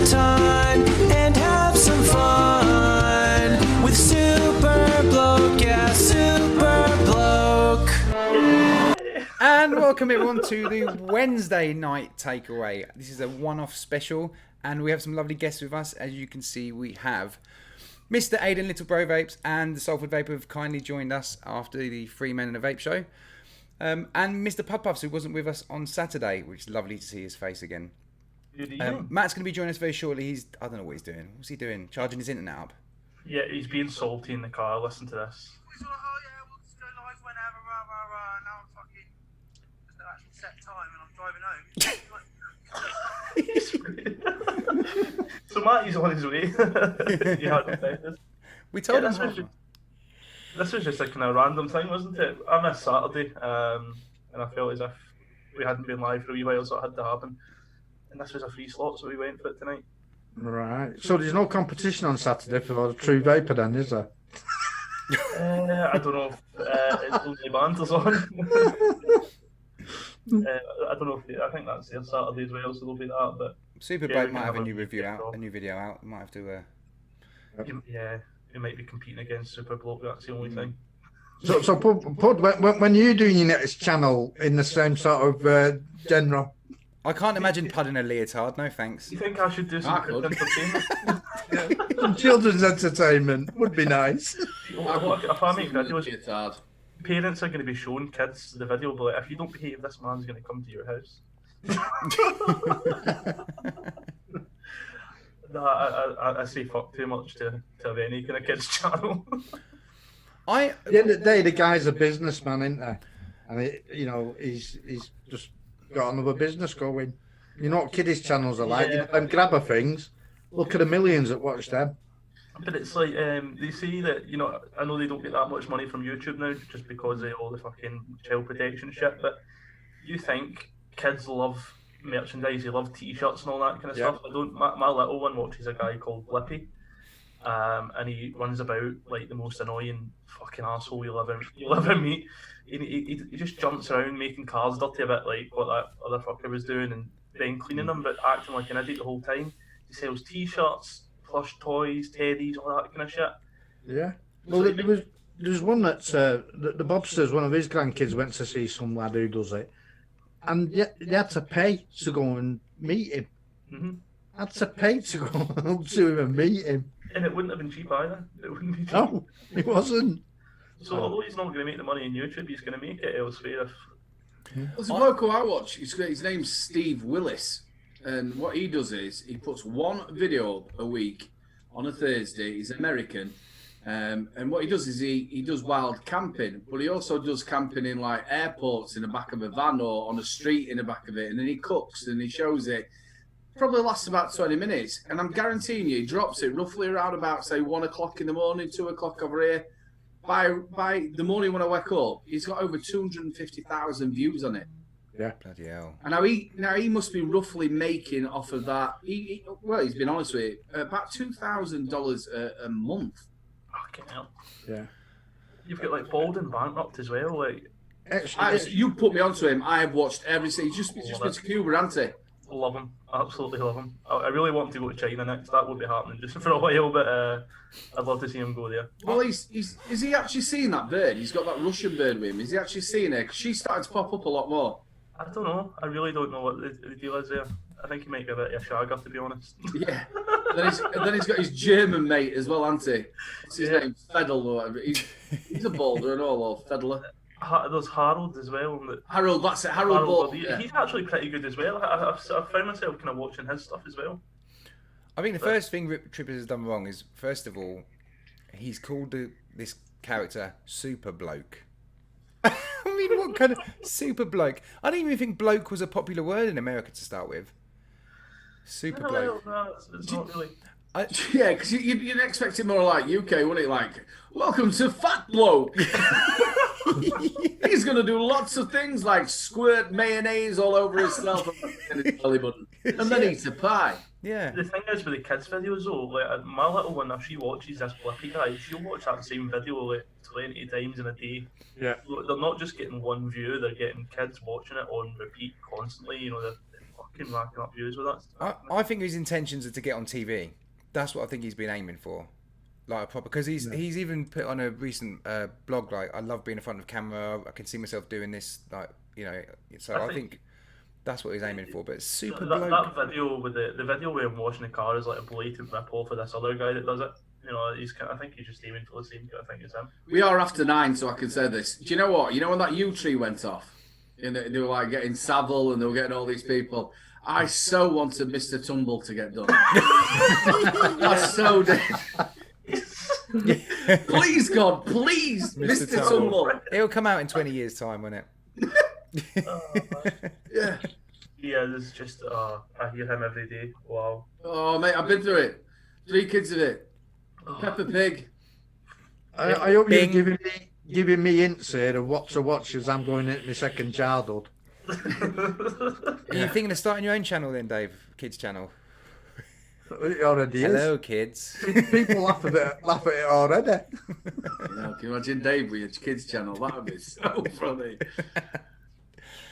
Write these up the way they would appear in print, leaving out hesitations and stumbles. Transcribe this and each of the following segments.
time and have some fun with Super Bloke, yeah, Super Bloke. And welcome everyone to the Wednesday night takeaway. This is a one-off special and we have some lovely guests with us. As you can see, we have Mr. Aidan Little Bro Vapes and the Salford Vaper have kindly joined us after the Three Men and a Vape show. And Mr. Pud Puffs, who wasn't with us on Saturday, which is lovely to see his face again. Matt's going to be joining us very shortly. I don't know what he's doing. What's he doing? Charging his internet up? Yeah, he's being salty in the car. Listen to this. He's like, oh yeah, we'll just go live whenever, rah, rah, rah. Now I'm fucking, there's no actual set time and I'm driving home. So Matty's on his way. He had affected. We told Yeah, him. this was just a kind of random thing, wasn't it? I missed Saturday, and I felt as if we hadn't been live for a wee while, so it had to happen. And this was a free slot, so we went for it tonight. Right. So there's no competition on Saturday for the True Vaper then, is there? I don't know if it's only Banter's on. I don't know if I think that's their Saturday as well, so there'll be that. But Super yeah, Bloke we might can have a have new a review out, talk. a new video out. Might have to. yeah, we might be competing against Super Bloke. That's the only thing. So Pud, when you're doing your next channel in the same sort of genre, I can't imagine Pud in a leotard. No thanks. You think I should do some could. entertainment? some children's entertainment would be nice. If I make videos, It's hard. parents are going to be showing kids the video, but if you don't behave, this man's going to come to your house. No, I say fuck too much to have any kind of kids channel. At the end of the day, the guy's a businessman, isn't he? And he's just got another business going. You know what kiddies channels are like? Yeah. You know, them grabber things. Look at the millions that watch them. But it's like they say that I know they don't get that much money from YouTube now just because of all the fucking child protection shit. But you think kids love merchandise? They love T-shirts and all that kind of stuff. I don't. My little one watches a guy called Blippi, and he runs about like the most annoying fucking asshole you'll ever meet. He just jumps around making cars dirty a bit like what that other fucker was doing, and then cleaning them, but acting like an idiot the whole time. He sells T-shirts, plush toys, teddies, all that kind of shit. Yeah. Well, there was one that the Bobsters, one of his grandkids went to see some lad who does it, and yet they had to pay to go and meet him. Mm-hmm. Had to pay to go to him and meet him. And it wouldn't have been cheap either. It wouldn't be cheap. No, it wasn't. So although he's not going to make the money on YouTube, he's going to make it elsewhere. There's a bloke who I watch. His name's Steve Willis, and what he does is he puts one video up a week on a Thursday. He's American, and what he does is he does wild camping, but he also does camping in like airports in the back of a van or on a street in the back of it, and then he cooks and he shows it. Probably lasts about 20 minutes, and I'm guaranteeing you, he drops it roughly around about say 1 o'clock in the morning, 2 o'clock over here. By the morning when I wake up, he's got over 250,000 views on it. Yeah. Bloody hell. And now he must be roughly making off of that. He's been honest with you, about $2,000 a month. Fucking hell. Yeah. You've got like Baldwin bankrupt as well. Like, You put me onto him. I have watched every. He's just been to Cuba, hasn't he? love him. Absolutely love him. I really want to go to China next. That would be happening just for a while, but I'd love to see him go there. Well, is he actually seeing that bird? He's got that Russian bird with him. Is he actually seeing her? 'Cause she's starting to pop up a lot more. I don't know. I really don't know what the deal is there. I think he might be a bit of a shagger, to be honest. Yeah. then he's got his German mate as well, hasn't he? What's his name? Fedel or whatever. He's a boulder and all, or Fedler. There's Harold as well. Harold, that's it. Harold Ball. Yeah. He's actually pretty good as well. I've found myself kind of watching his stuff as well. I think the first thing Rip Trippers has done wrong is, first of all, he's called this character Super Bloke. I mean, what kind of Super Bloke? I didn't even think bloke was a popular word in America to start with. Super Bloke. No, it's not really. Yeah, because you'd expect it more like UK, wouldn't it? Like, welcome to Fat Bloke. He's going to do lots of things like squirt mayonnaise all over himself and his belly button, and then eat a pie. Yeah. The thing is with the kids' videos though, like my little one, if she watches this Blippi guy, she'll watch that same video like 20 times in a day. Yeah. They're not just getting one view, they're getting kids watching it on repeat constantly. You know, they're fucking racking up views with that stuff. I think his intentions are to get on TV. That's what I think he's been aiming for. Like a proper, because he's even put on a recent blog, like, I love being in front of camera, I can see myself doing this, like, you know, so I think that's what he's aiming for. But Super Bloke. That video with the video where I'm washing the car is like a blatant rip-off of this other guy that does it. You know, I think he's just aiming for the same kind of thing as him. We are after 9, so I can say this. Do you know what? You know when that U tree went off? And they were like getting Savile and they were getting all these people. I so wanted Mr. Tumble to get done. I so did. Please, God, please, Mr. Tumble. It'll come out in 20 years' time, won't it? Yeah. Yeah, there's just I hear him every day. Wow. Oh, mate, I've been through it. 3 kids of it. Peppa Pig. I hope Bing. you're giving me hints here of what to watch as I'm going into my second childhood. Are you thinking of starting your own channel then, Dave? Kids channel. It already is. Hello, kids. People laugh at it already. Can you imagine Dave with your kids' channel? That would be so funny.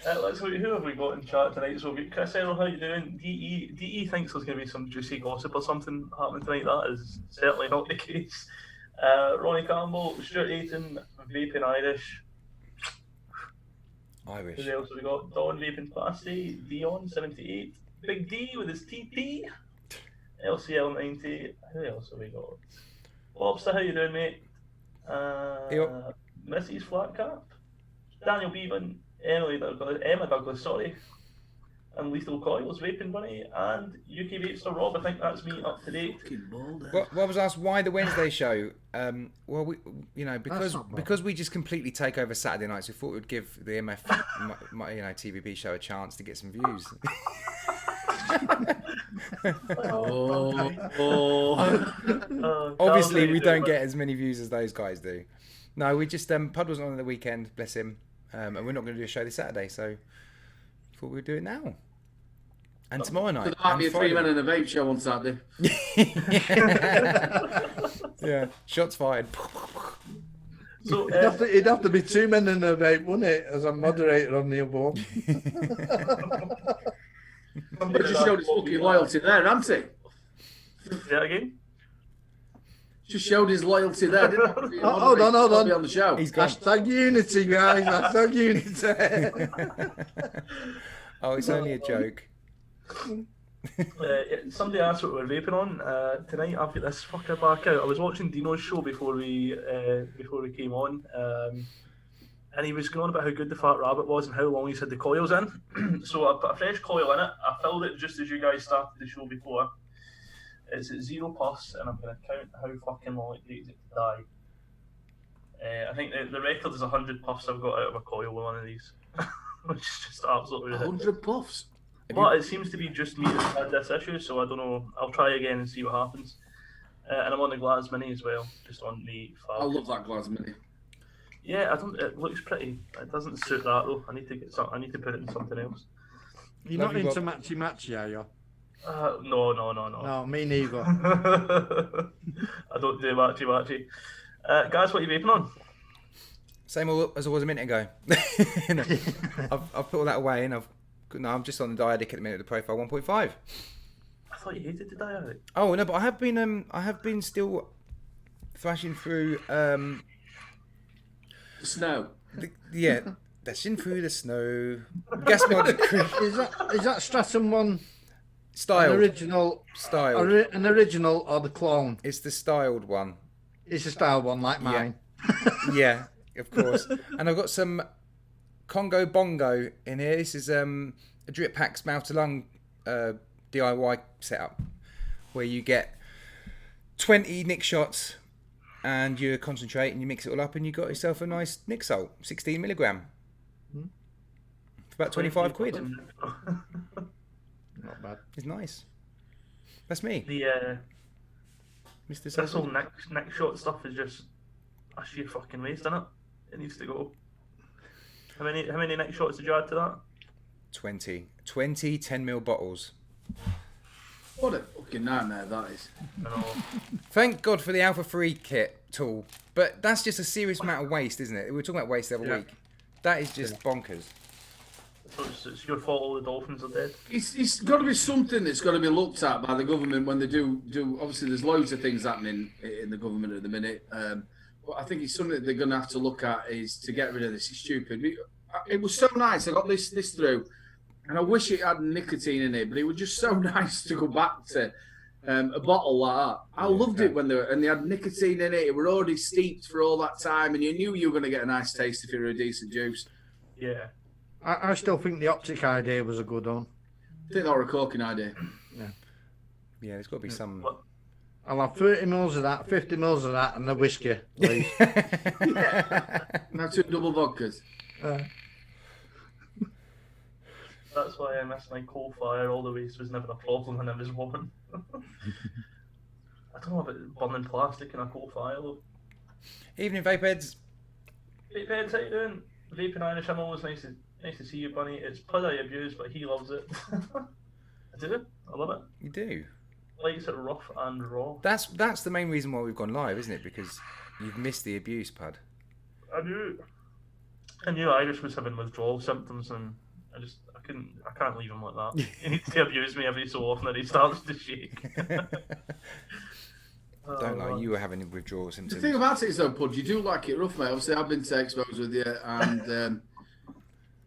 Let's who have we got in chat tonight? So we've got Chris Errol, how you doing? DE thinks there's going to be some juicy gossip or something happening tonight. That is certainly not the case. Ronnie Campbell, Stuart Ayton, Vaping Irish. Irish. Who else have we got? Don Vaping Plasty, Dion 78, Big D with his TT, LCL 90. Who else have we got? Lobster, how you doing, mate? Mrs. Flatcap, Daniel Bevan, Emma Douglas, sorry, and Lethal Coils, Vaping Bunny, and UK Vapester Rob. I think that's me up to date. What was asked? Why the Wednesday show? Well, we, because we just completely take over Saturday nights. We thought we'd give the MF, TVP show a chance to get some views. Obviously, we don't get as many views as those guys do. No, we just Pud wasn't on the weekend, bless him, and we're not going to do a show this Saturday, so thought we'd do it now. And tomorrow night. There might be a 3 men in a vape show on Saturday. Yeah, shots fired. So It'd have to be 2 men in a vape, wouldn't it? As a moderator on the above. He just showed his fucking loyalty there, hasn't he? say that again. Just showed his loyalty there, didn't he? Hold on. Be on the show. He's gone. Hashtag unity, guys. Hashtag unity. Oh, it's only a joke. Somebody asked what we're vaping on tonight. I've got this fucker back out. I was watching Dino's show before we came on, and he was going on about how good the Fat Rabbit was and how long he's had the coils in. So I put a fresh coil in it. I filled it just as you guys started the show before. It's at 0 puffs, and I'm going to count how fucking long it takes it to die. I think the record is 100 puffs I've got out of a coil with one of these, which is just absolutely ridiculous. 100 puffs. But it seems to be just me that's had this issue, so I don't know. I'll try again and see what happens. And I'm on the Glass Mini as well, just on the Fab. I love that Glass Mini. Yeah, it looks pretty. It doesn't suit that though. I need to get I need to put it in something else. You're not into matchy, are you? No. No, me neither. I don't do matchy. Guys, what are you vaping on? Same as I was a minute ago. No, I've put all that away, and I'm just on the Diadic at the minute, the Profile 1.5. I thought you hated the Diadic. Oh no, but I have been still thrashing through. Snow. Dashing through the snow. Gas mod. Is that Stratum one? Styled. An original. Styled. An original or the clone? It's the styled one. It's a styled one like mine. Yeah, of course. And I've got some Congo Bongo in here. This is a Drip Packs mouth to lung DIY setup where you get 20 nick shots and you concentrate and you mix it all up and you got yourself a nice nick salt, 16 milligram. For about 25 quid. Not bad. It's nice. That's me. The Mr. this whole Sullivan. neck shot stuff is just a sheer fucking waste, isn't it? It needs to go. How many neck shots did you add to that? 20 10ml bottles. What a fucking nightmare that is. I know. Thank God for the Alpha 3 kit tool, but that's just a serious amount of waste, isn't it? We were talking about waste the other week. That is just bonkers. So it's your fault all the dolphins are dead. It's got to be something that's got to be looked at by the government when they do. Obviously, there's loads of things happening in the government at the minute. But I think it's something that they're going to have to look at is to get rid of this. It's stupid. It was so nice. I got this through, and I wish it had nicotine in it, but it was just so nice to go back to a bottle like that. I loved it when they had nicotine in it. It were already steeped for all that time, and you knew you were going to get a nice taste if it were a decent juice. Yeah. I still think the optic idea was a good one. I think that were a corking idea. Yeah, there's got to be some. I'll have 30 mils of that, 50 mils of that, and a whiskey, please. Now 2 double vodkas. That's why I miss my coal fire. All the waste was never a problem when I was one. I don't know about burning plastic in a coal fire though. Evening, vape heads. Vape heads, how you doing? Vaping Irish, I'm always nice to see you, Bunny. It's Pud I abuse, but he loves it. I do. I love it. You do. Likes it rough and raw. That's the main reason why we've gone live, isn't it? Because you've missed the abuse, Pud. I knew Irish was having withdrawal symptoms, and I can't leave him like that. He needs to abuse me every so often, and he starts to shake. Don't lie, you were having withdrawal The symptoms. thing about it is though, Pud, you do like it rough, mate. Obviously, I've been to exposed with you, and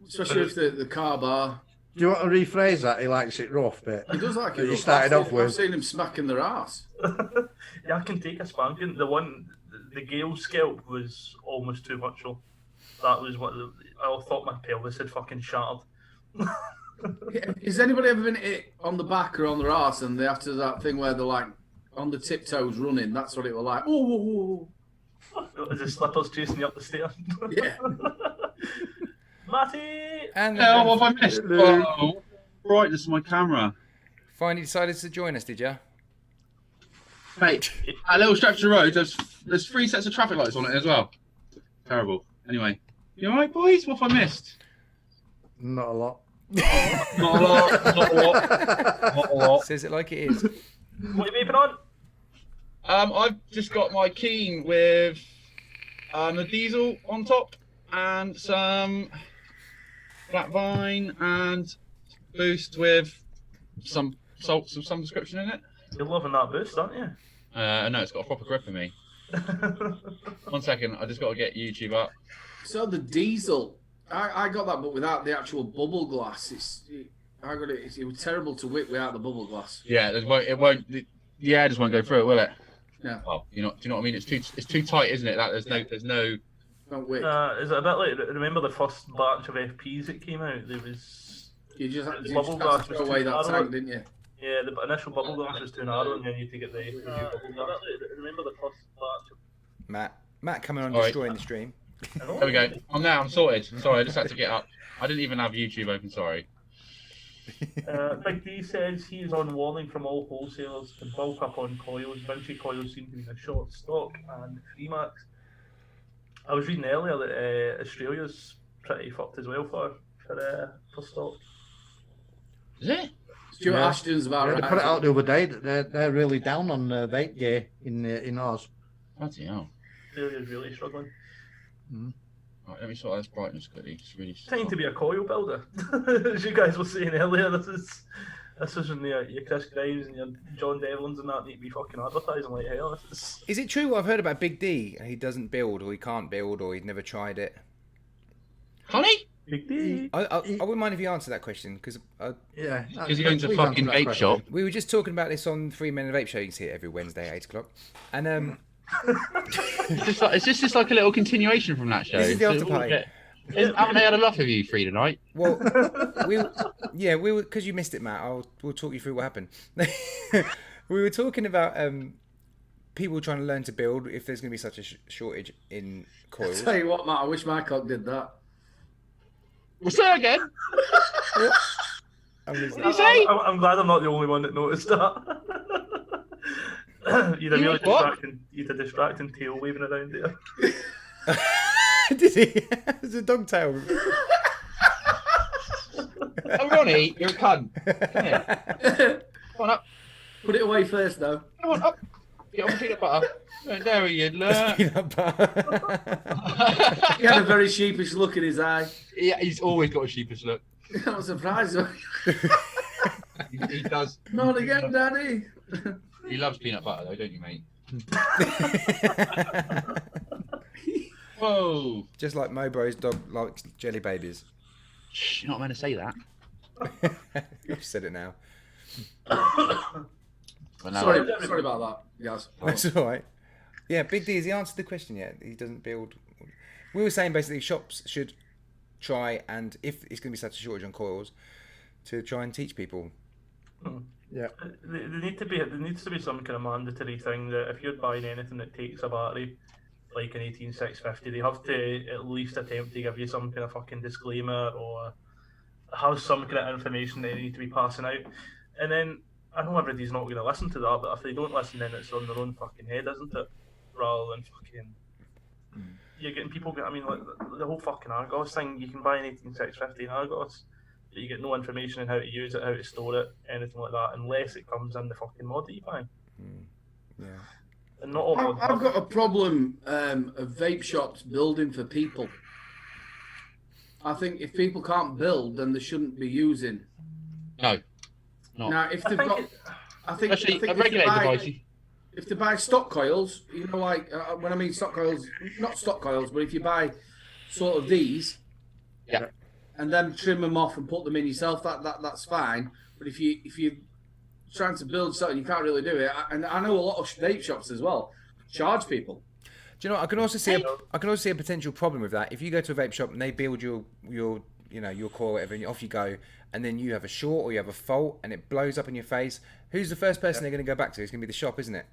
especially with the car bar. Do you want to rephrase that? He likes it rough, but He does like it You rough. started off with. I've seen him smacking their ass. Yeah, I can take a spanking. The Gale scalp was almost too much though. That was what I thought my pelvis had fucking shattered. Has anybody ever been hit on the back or on their arse and they have to do that thing where they're like on the tiptoes running? That's what it was like. Oh, Is the slippers chasing you up the stairs? yeah. Matty! And Hell, what have I missed? Oh, brightness of my camera. finally decided to join us, did you? Mate, that little stretch of road, there's 3 sets of traffic lights on it as well. Terrible. Anyway, you alright, boys? What have I missed? not a lot. Not a lot. Not a lot. Not a lot. Says it like it is. What are you vaping on? I've just got my Keen with the diesel on top and some Black Vine and Boost with some salts of some description in it. You're loving that boost, aren't you? No, it's got a proper grip for me. 1 second, I just got to get YouTube up. So the diesel, I got that, but without the actual bubble glass. I got it. It was terrible to whip without the bubble glass. Yeah, it won't. The air just won't go through it, will it? Yeah. Well, do you know what I mean? It's too tight, isn't it? That there's no. Don't whip. Is it a bit like, remember the first batch of FPs that came out? There was, You just had bubble to glass throw was away too that narrow. tank, didn't you? yeah, the initial bubble glass was too narrow, and then you had to get the new bubble glass. Remember the first batch? Matt coming on All right. destroying the stream. There we go. I'm sorted. Sorry, I just had to get up. I didn't even have YouTube open. Sorry. Big D says he is on warning from all wholesalers to bulk up on coils. Vinci coils seem to be in short stock and Freemax. I was reading earlier that Australia's pretty fucked as well for stock. Is it? Stuart Yeah. Ashton's about Yeah, right. they put it out the other day that they're really down on vape gear in Oz. Bloody hell. Australia's really struggling. Right, let me sort out this brightness quickly. Just really. Trying to be a coil builder, as you guys were saying earlier. This is when your Chris Grimes and your John Devlins and that need to be fucking advertising like hell. Is it true what I've heard about Big D? He doesn't build, or he can't build, or he's never tried it. Honey? Big D. I wouldn't mind if you answer that question, because Yeah, Because he owns a please fucking answer that vape question. shop. we were just talking about this on 3 Men and Vape Show. You can see it every Wednesday at 8 o'clock. And It's just like a little continuation from that show. This is the after party. Haven't they had enough of you three tonight? well, we were because you missed it, Matt. We'll talk you through what happened. We were talking about people trying to learn to build if there's going to be such a shortage in coils. Tell you what, Matt, I wish my cock did that. What's that again? I'm just- What did you say? I'm glad I'm not the only one that noticed that. You'd a distracting tail waving around there. Did he? It's a dog tail. Oh, Ronnie, you're a cunt. Come here. Come on up. Put it away first, though. Come on up. Get on the peanut butter. There you look. Peanut butter. He had a very sheepish look in his eye. Yeah, he's always got a sheepish look. I'm surprised. He does. Not again, Daddy. He loves peanut butter, though, don't you, mate? Whoa. Just like Mobro's dog likes jelly babies. Shh, you're not meant to say that. You've said it now. But no, Sorry about that, guys. That's all right. Yeah, Big D, has he answered the question yet? He doesn't build. We were saying basically shops should try, and if it's going to be such a shortage on coils, to try and teach people. Yeah. There needs to be some kind of mandatory thing that if you're buying anything that takes a battery, like an 18650, they have to at least attempt to give you some kind of fucking disclaimer or have some kind of information that they need to be passing out. And then I know everybody's not going to listen to that, but if they don't listen, then it's on their own fucking head, isn't it? Rather than fucking. You're getting people. I mean, like the whole fucking Argos thing. You can buy an 18650 in Argos, but you get no information on how to use it, how to store it, anything like that, unless it comes in the fucking mod that you buy. Yeah. And not all mods. I've got a problem of vape shops building for people. I think if people can't build, then they shouldn't be using. No. Not. Now, if they've got, Especially a if regulated they buy, device. if they buy stock coils, you know, like when I mean stock coils, not stock coils, but if you buy sort of these, Yeah. and then trim them off and put them in yourself, that's fine. But if you're trying to build something, you can't really do it. And I know a lot of vape shops as well charge people. Do you know what? I can also see a potential problem with that. If you go to a vape shop and they build your coil, whatever, and off you go, and then you have a short or you have a fault and it blows up in your face, who's the first person they're going to go back to? It's going to be the shop, isn't it?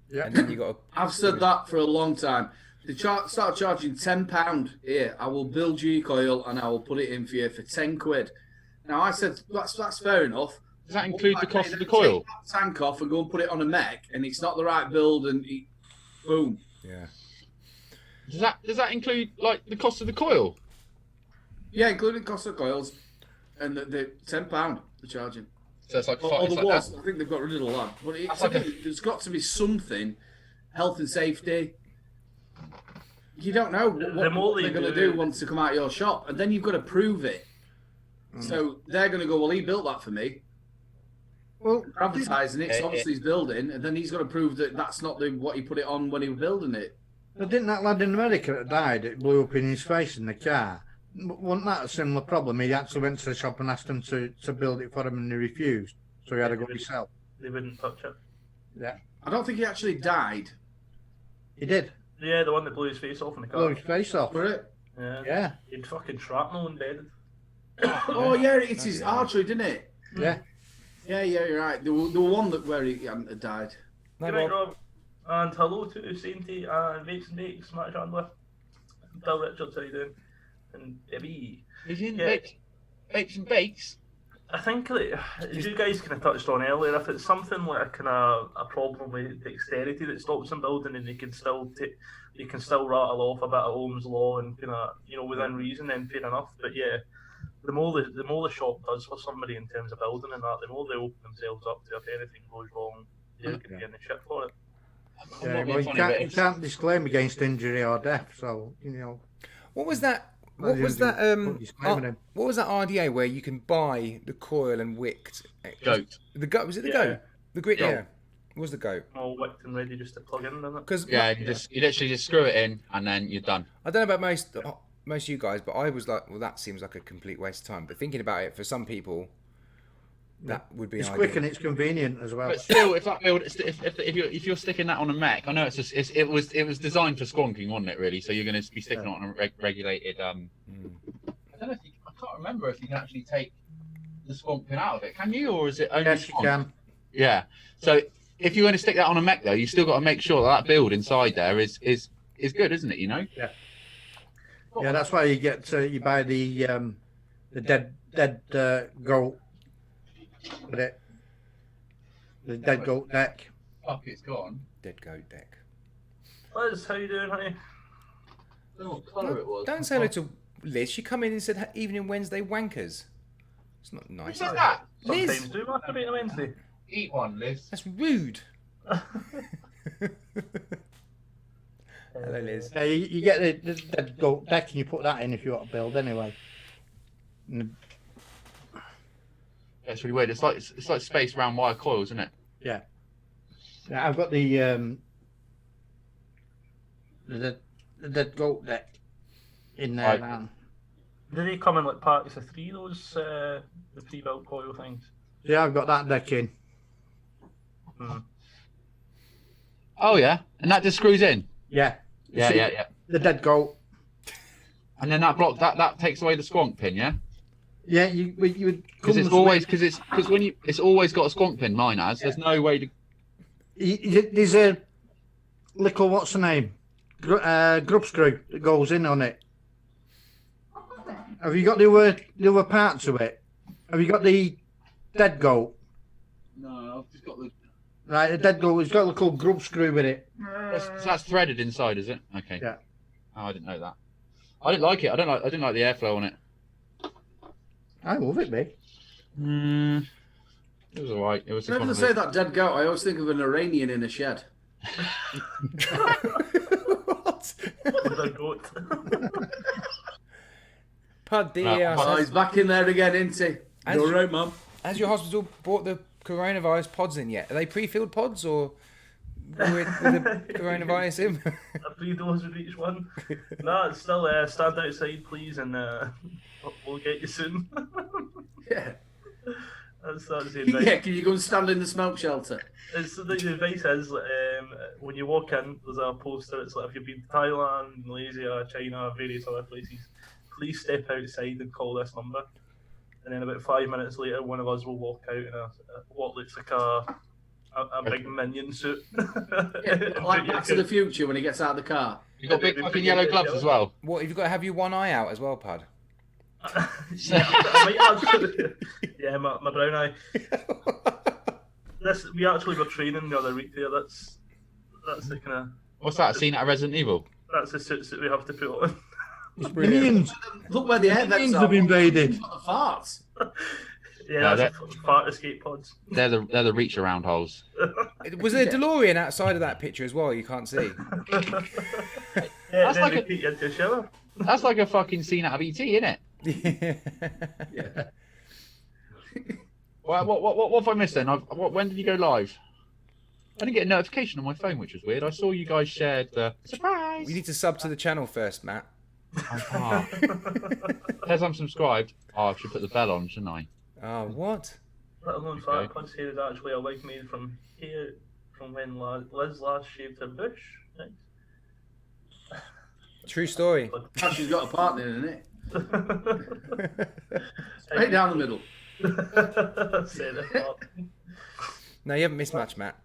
Yeah. And then you got. I've said that for a long time. They start charging £10 here. I will build you your coil and I will put it in for you for £10. Now I said that's fair enough. Does that include the cost of the coil? Take that tank off and go and put it on a mech, and it's not the right build, and boom. Yeah. Does that include like the cost of the coil? Yeah, including cost of coils, and the £10 they're charging. So it's like Or it's there like was. I think they've got rid of the lab. But there's got to be something, health and safety. You don't know what they're going to do once they come out of your shop, and then you've got to prove it. So they're going to go, well, he built that for me. Well, They're advertising it, so obviously he's building, and then he's got to prove that that's not what he put it on when he was building it. but didn't that lad in America that died, it blew up in his face in the car? Wasn't that a similar problem? He actually went to the shop and asked them to build it for him, and he refused. So he had to go himself. They wouldn't touch it. Yeah. I don't think he actually died. He did. Yeah, the one that blew his face off in the car. Blew his face off. For it? Yeah. Yeah. He'd fucking shrapnel embedded. Oh yeah, it's his artery, didn't it? Yeah. Yeah, you're right. The one where he had died. Good night, Rob. And hello to Sainty and Vapes and Bakes, Matt Chandler. Bill Richards, how you doing? And Debbie. He's in Yeah. Vapes and Bakes. I think, like, as you guys kind of touched on earlier, if it's something like a kind of a problem with dexterity that stops them building, and they can still rattle off a bit of Ohm's law and kind of, you know, within reason, then fair enough. But yeah, the more the shop does for somebody in terms of building and that, the more they open themselves up to if anything goes wrong, they're going to be in the shit for it. Yeah, well, you can't disclaim against injury or death, so, you know. What was that? What was that? What was that RDA where you can buy the coil and wicked? Goat. The goat, was it the goat? The grit, yeah. It was the goat. All wicked and ready just to plug in, doesn't it? Because Yeah, you literally just screw it in and then you're done. I don't know about most of you guys, but I was like, well, that seems like a complete waste of time. But thinking about it, for some people, that would be. It's ideal. quick and it's convenient as well. But still, if you're sticking that on a mech, I know it was designed for squonking, wasn't it? Really, so you're going to be sticking it on a regulated. I don't know I can't remember if you can actually take the squonk pin out of it. Can you, or is it only? Yes, you can. Yeah. So if you're going to stick that on a mech, though, you still got to make sure that build inside there is good, isn't it? You know. Yeah. Yeah, that's why you buy the dead goat. With it, the dead goat deck. Fuck, it's gone. Dead goat deck. Liz, how you doing, honey? I don't know what colour it was. Don't say hello to Liz. She come in and said evening Wednesday wankers. It's not Who nice. said that? Sometimes Liz, do masturbate on Wednesday. Eat one, Liz. that's rude. Hello, Liz. Yeah, you get the dead goat deck and you put that in if you want to build anyway. And It's really weird. It's like space round wire coils, isn't it? yeah, I've got the dead goat deck in there Right. now. Do they come in like packs of 3, those the pre-built coil things? Yeah, I've got that deck in. Oh yeah, and that just screws in. Yeah. Yeah, See, yeah. The dead goat. And then that block that takes away the squonk pin, yeah. Yeah, you would Because it's always it's always got a squonk pin. Mine has. There's no way to. There's a little, what's the name? Grub screw that goes in on it. Have you got the other part to it? Have you got the dead goat? No, I've just got the. Right, the dead goat. It's got a little grub screw with it. That's threaded inside, is it? Okay. Yeah. Oh, I didn't know that. I didn't like it. I didn't like the airflow on it. I love it, mate. It was alright. It was. Whenever they say that dead goat, I always think of an Iranian in a shed. What? The goat. Pud, Oh, he's back in there again, isn't he? All right, Mum. Has your hospital brought the coronavirus pods in yet? Are they pre-filled pods or with the coronavirus in? A free dose with each one. No, it's still stand outside, please, and we'll get you soon. Yeah. That's the advice. Yeah, can you go and stand in the smoke shelter? It's the advice is when you walk in, there's a poster. It's like if you've been to Thailand, Malaysia, China, various other places, please step outside and call this number. And then about 5 minutes later, one of us will walk out in what looks like a big minion suit. Yeah, like Back to the Future when he gets out of the car. You got big fucking yellow gloves as well. What, have you got to have your one eye out as well, Pud? Yeah, my brown eye. We actually were training the other week there. That's the kind of. What's that? Scene at Resident Evil? That's the suits that we have to put on. Minions. Look where the air vents Minions are. have invaded. What the farts? Yeah, that's fart escape pods. They're the reach around holes. Was there a DeLorean outside of that picture as well? You can't see. Yeah, That's then like we a- put you into a shower. That's like a fucking scene out of ET, isn't it? Yeah. What have I missed then? When did you go live? I didn't get a notification on my phone, which was weird. I saw you guys shared the surprise. You need to sub to the channel first, Matt. Says I'm subscribed. Oh, I should put the bell on, shouldn't I? Oh, what? Little known fact, Pud's hair is actually a wig made from hair from when Liz last shaved her bush. Thanks. True story. She's got a partner in it. Right down the middle. Set it up. No, you haven't missed much, Matt.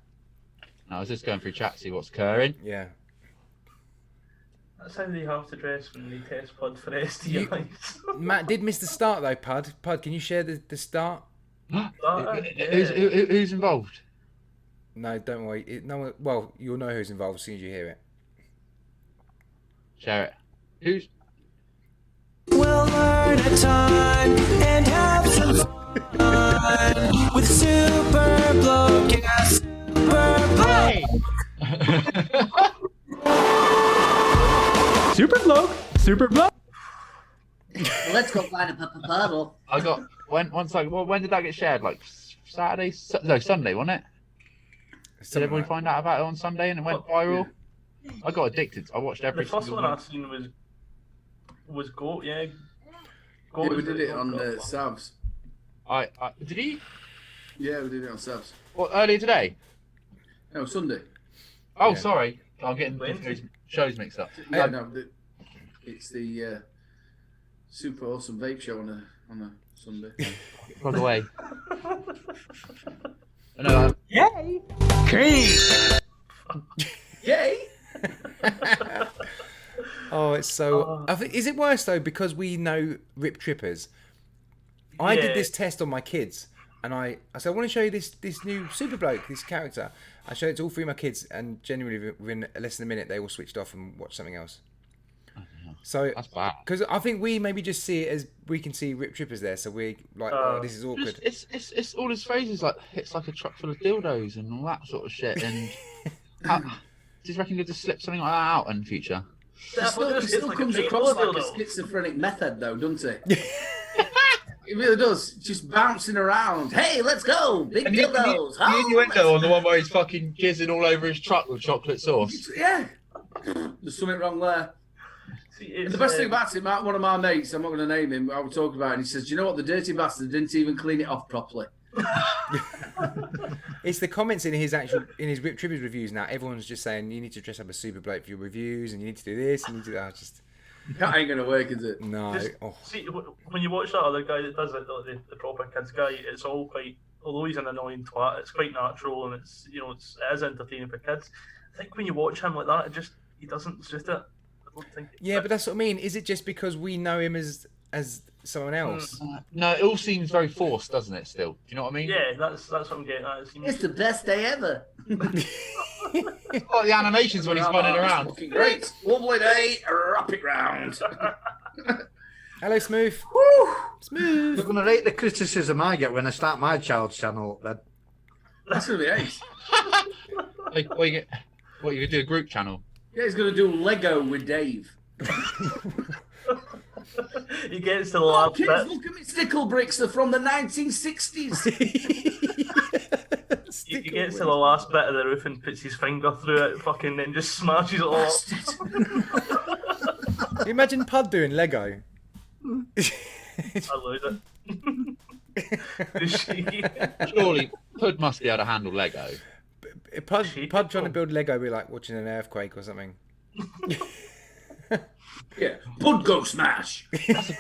I was just going through chat to see what's occurring. Yeah. That's how they have to dress when they test Pud for STIs. Matt did miss the start though, Pud. Pud, can you share the start? Who's involved? No, don't worry. No one, well, you'll know who's involved as soon as you hear it. Share it. Who's? We'll learn a ton and have some fun with Super Bloke. Yeah, Super Bloke. Super bloke. Super bloke. Let's go find a puddle. I got when did that get shared? Like Saturday? No, Sunday, wasn't it? Did everyone find out about it on Sunday and it went viral? I got addicted. I watched every The first single one one. I seen was Goat, yeah. Yeah, we did it on Savs. Did he? Yeah, we did it on Savs. What, earlier today? No, Sunday. Oh, Yeah. sorry. I'm getting Wednesday. those shows mixed up. No, it's the super awesome vape show on a Sunday. Plug away. No, Yay. Yay! Oh, it's so. I think, is it worse though because we know Rip Trippers? I Yeah. did this test on my kids, and I said I want to show you this new Super Bloke, this character. I showed it to all three of my kids, and genuinely within less than a minute they all switched off and watched something else. So that's bad. because I think we maybe just see it as we can see Rip Trippers there, so we're like, oh, this is awkward. It's all his phrases like it's like a truck full of dildos and all that sort of shit. And do you reckon you could just slip something like that out in the future? It still comes across like a schizophrenic method, though, doesn't it? It really does. Just bouncing around. Hey, let's go! Big dildos. The innuendo on the one where he's fucking jizzing all over his truck with chocolate sauce. Yeah. There's something wrong there. See, And the best thing about it, one of my mates, I'm not going to name him, I was talking about it, and he says, do you know what, the dirty bastard didn't even clean it off properly. It's the comments in his Rip Trippers reviews now. Everyone's just saying you need to dress up as Super Bloke for your reviews, and you need to do this, and you need to do that. That ain't gonna work, is it? No. Just Oh. see when you watch that other guy that does it, the proper kids guy. It's all quite, although he's an annoying twat, it's quite natural and it's it is entertaining for kids. I think when you watch him like that, he doesn't suit it. I don't think. Yeah, but that's what I mean. Is it just because we know him as someone else? No, it all seems very forced, doesn't it? Still, do you know what I mean? Yeah, that's what I'm getting at. It's the best day ever. Oh, the animations when he's running around. Fucking great. Lovely day. Wrap it round. Hello, Smooth. Woo! Smooth. You're going to rate the criticism I get when I start my child's channel up then. That's gonna be ace. Like, what you gonna do? A group channel? Yeah, he's gonna do Lego with Dave. He gets to the Oh, last kids, bit. look at me stickle bricks. They're from the 1960s. He gets to the last bit of the roof and puts his finger through it, fucking, then just smashes it all up. Imagine Pud doing Lego. I lose it. Surely, Pud must be able to handle Lego. Pud trying to build Lego be like watching an earthquake or something. Yeah, Pud go smash. That's a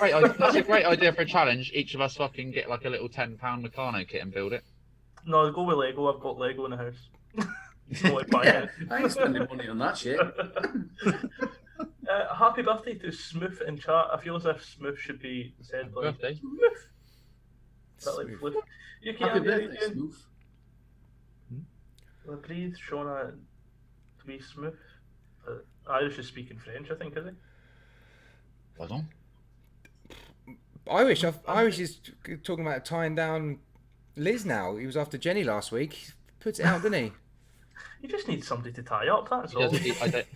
great idea for a challenge. Each of us fucking get like a little £10 Meccano kit and build it. No, go with Lego. I've got Lego in the house. No way buying Yeah, it. I ain't spending money on that shit. Happy birthday to Smooth in chat. I feel as if Smooth should be said like Birthday. Smooth. Is that like Smooth. floof? You Happy can't birthday, Smooth. breathe Shona to be Smooth. Irish is speaking French, I think, is he? Pardon? Irish is talking about tying down Liz now. He was after Jenny last week. He puts it out, didn't he? You just need somebody to tie up, that's He all. doesn't, I don't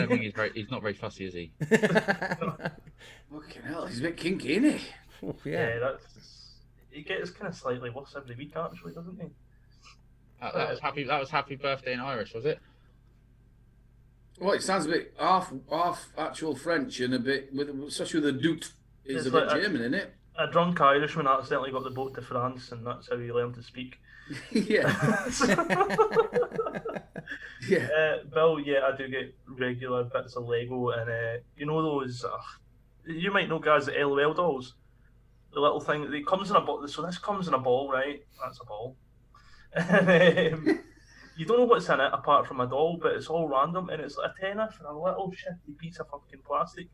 think he's not very fussy, is he? Fucking hell, he's a bit kinky, isn't he? Oh, Yeah, he gets kind of slightly worse every week, actually, doesn't he? That was happy birthday in Irish, was it? Well, it sounds a bit half actual French and a bit, especially with the doot, is It's a bit like German, isn't it? A drunk Irishman accidentally got the boat to France, and that's how he learned to speak. Yeah. Yeah. Bill, yeah, I do get regular bits of Lego, and you know those. You might know guys at LOL dolls. The little thing that comes in a ball. So this comes in a ball, right? That's a ball. And, you don't know what's in it apart from a doll, but it's all random, and it's like a tenner for a little shitty piece of fucking plastic.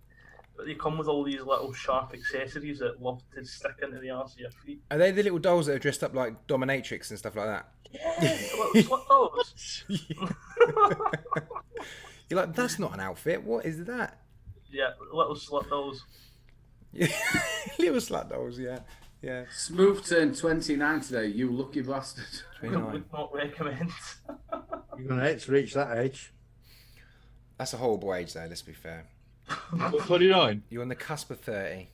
But they come with all these little sharp accessories that love to stick into the arse of your feet. Are they the little dolls that are dressed up like dominatrix and stuff like that? Yeah, little slut dolls. You're like, that's not an outfit. What is that? Yeah, little slut dolls. Little slut dolls, yeah. Yeah. Smooth turned 29 today, you lucky bastard. 29. Would not recommend. You're going to hate to reach that age. That's a horrible age, though, let's be fair. 29. You're on the cusp of 30.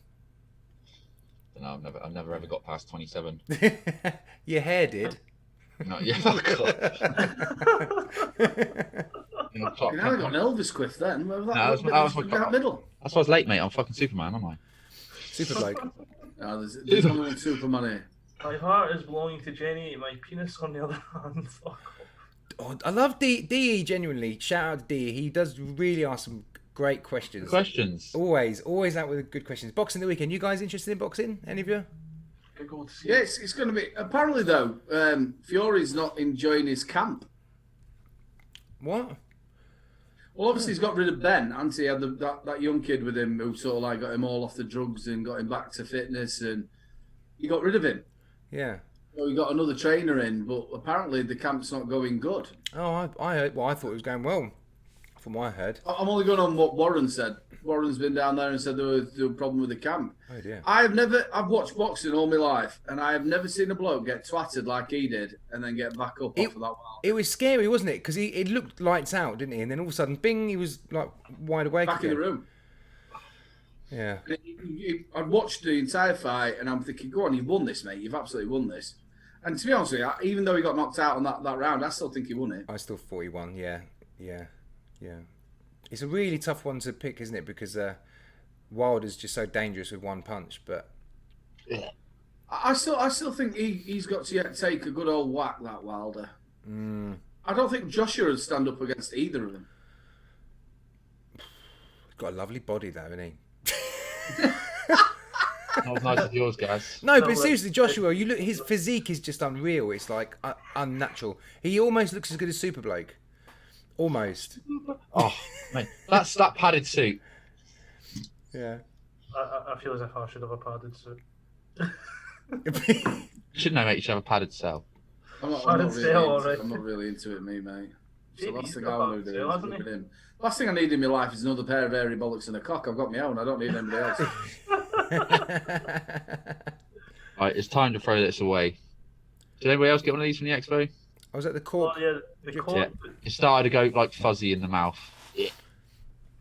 No, I've never ever got past 27. Your hair did. No, yeah, oh God. You never got an Elvis quiff then. Where was that? No, that was my that middle. That's why I was late, mate. I'm fucking Superman, aren't I? Super bloke. No, there's only one Superman here. My heart is belonging to Jenny, my penis on the other hand. Fuck off. Oh, I love DE, genuinely. Shout out to DE. He does really ask some great questions. Questions. Always out with good questions. Boxing the weekend. You guys interested in boxing? Any of you? Good goal to see. Yeah, it's going to be. Apparently, though, Fury's not enjoying his camp. What? Well, obviously, he's got rid of Ben, and he had that young kid with him who sort of like got him all off the drugs and got him back to fitness, and he got rid of him. Yeah. So he got another trainer in, but apparently the camp's not going good. Oh, I heard. Well, I thought it was going well, from what I heard. I'm only going on what Warren said. Warren's been down there and said there was a problem with the camp. Oh dear. I've watched boxing all my life, and I have never seen a bloke get twatted like he did and then get back up off of that wall. It was scary, wasn't it? Because it looked lights out, didn't he? And then all of a sudden, bing, he was like wide awake Back again. in the room. Yeah. I'd watched the entire fight, and I'm thinking, go on, you've won this, mate. You've absolutely won this. And to be honest with you, even though he got knocked out on that round, I still think he won it. I still thought he won. Yeah. It's a really tough one to pick, isn't it? Because Wilder's just so dangerous with one punch. But I still think he's got to take a good old whack, that Wilder. I don't think Joshua would stand up against either of them. he's got a lovely body, though, isn't he? Not as nice as yours, guys. No, but seriously, Joshua, you look. His physique is just unreal. It's like unnatural. He almost looks as good as Super Bloke. Almost. Oh, mate, that padded suit. Yeah. I feel as if I should have a padded suit. Shouldn't know, mate. You should have a padded cell. I'm not really into it, me, mate. So last thing I want to do is look at him. Last thing I need in my life is another pair of hairy bollocks and a cock. I've got my own. I don't need anybody else. Right, it's time to throw this away. Did anybody else get one of these from the expo? I was at the cork. Oh, yeah, the cork. Yeah. It started to go like fuzzy in the mouth. Yeah.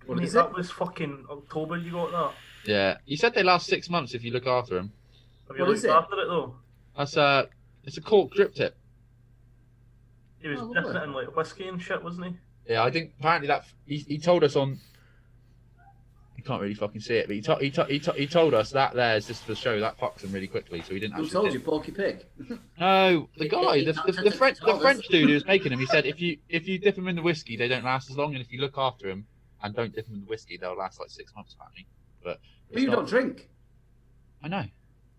What is that? Was fucking October you got that? Yeah. You said they last 6 months if you look after them. Have you looked after it though? That's it's a cork drip tip. He was dipping it in like whiskey and shit, wasn't he? Yeah, I think apparently that he told us on. You can't really fucking see it, but he told us that there's just to show that fucks them really quickly, so he didn't. Who told you, Porky Pig? No, the guy, the French dude who was making them. He said if you dip them in the whiskey, they don't last as long, and if you look after them and don't dip them in the whiskey, they'll last like 6 months apparently. But you don't drink. I know,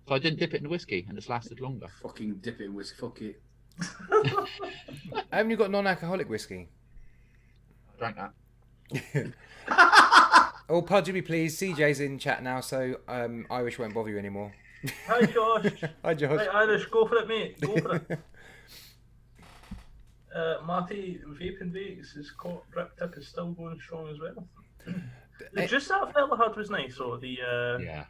so I didn't dip it in the whiskey, and it's lasted longer. Fucking dip it in whiskey, fuck it. Haven't you got non-alcoholic whiskey? I drank that. Oh, Pud, me please. CJ's in chat now, so Irish won't bother you anymore. Hi, Josh. Hi, Josh. Hey, Irish, go for it, mate. Go for it. Marty, Vaping Vapes, his cork drip tip is still going strong as well. The juice that fella had was nice, or the yeah.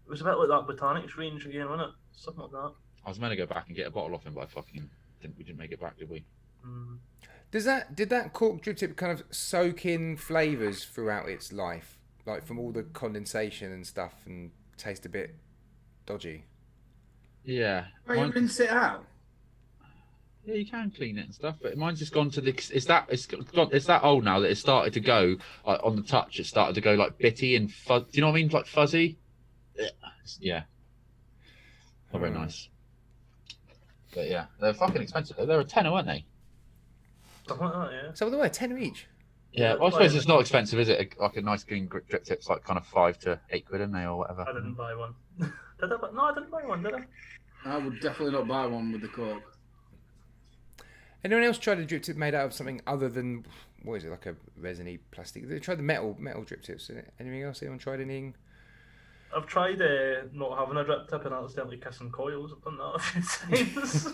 It was a bit like that Botanics range again, wasn't it? Something like that. I was meant to go back and get a bottle off him, but we didn't make it back, did we? Mm. Did that cork drip tip kind of soak in flavours throughout its life, like from all the condensation and stuff, and taste a bit dodgy? Yeah. Well, you rinse it out. Yeah, you can clean it and stuff, but mine's just gone to the. It's that old now that it started to go like, on the touch. It started to go like bitty and fuzz. Do you know what I mean? Like fuzzy. Yeah. Not very nice. But yeah, they're fucking expensive. They were a tenner, weren't they? Something like that, yeah. So they were 10 each. Yeah, well, I suppose it's not expensive, is it? Like a nice green drip tip's like kind of £5 to £8, isn't they, or whatever? I didn't buy one. Did I? No, I didn't buy one, did I? I would definitely not buy one with the cork. Anyone else tried a drip tip made out of something other than, what is it, like a resiny plastic? They tried the metal drip tips. Anything else? Anyone tried anything? I've tried not having a drip tip and accidentally kissing coils. I've done that a few times.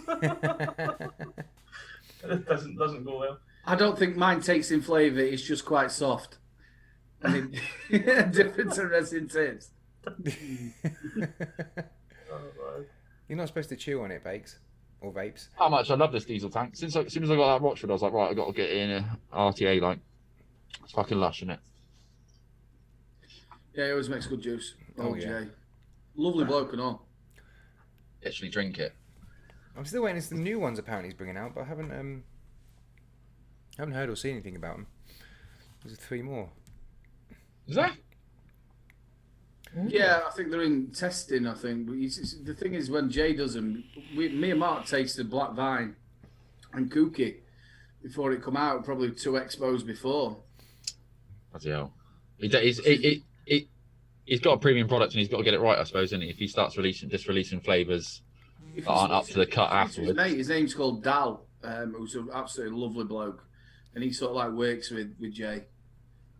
It doesn't go well. I don't think mine takes in flavour. It's just quite soft. I mean, different to resin tips. You're not supposed to chew on it, Bakes. Or vapes. How much I love this diesel tank. As soon as I got that Rochford, I was like, right, I've got to get in a RTA, like, it's fucking lush, isn't it? Yeah, he always makes good juice. Oh, yeah. Jay. Lovely bloke and all. Actually drink it. I'm still waiting for some new ones apparently he's bringing out, but I haven't heard or seen anything about them. There's 3 more. Is that? Yeah, I think they're in testing, I think. But the thing is, when Jay does them, me and Mark tasted Black Vine and Cookie before it come out, probably 2 expos before. Bloody hell. He's got a premium product and he's got to get it right, I suppose, isn't he? If he starts releasing flavours that aren't up to the cut afterwards. His name's called Dal, who's an absolutely lovely bloke. And he sort of like works with Jay.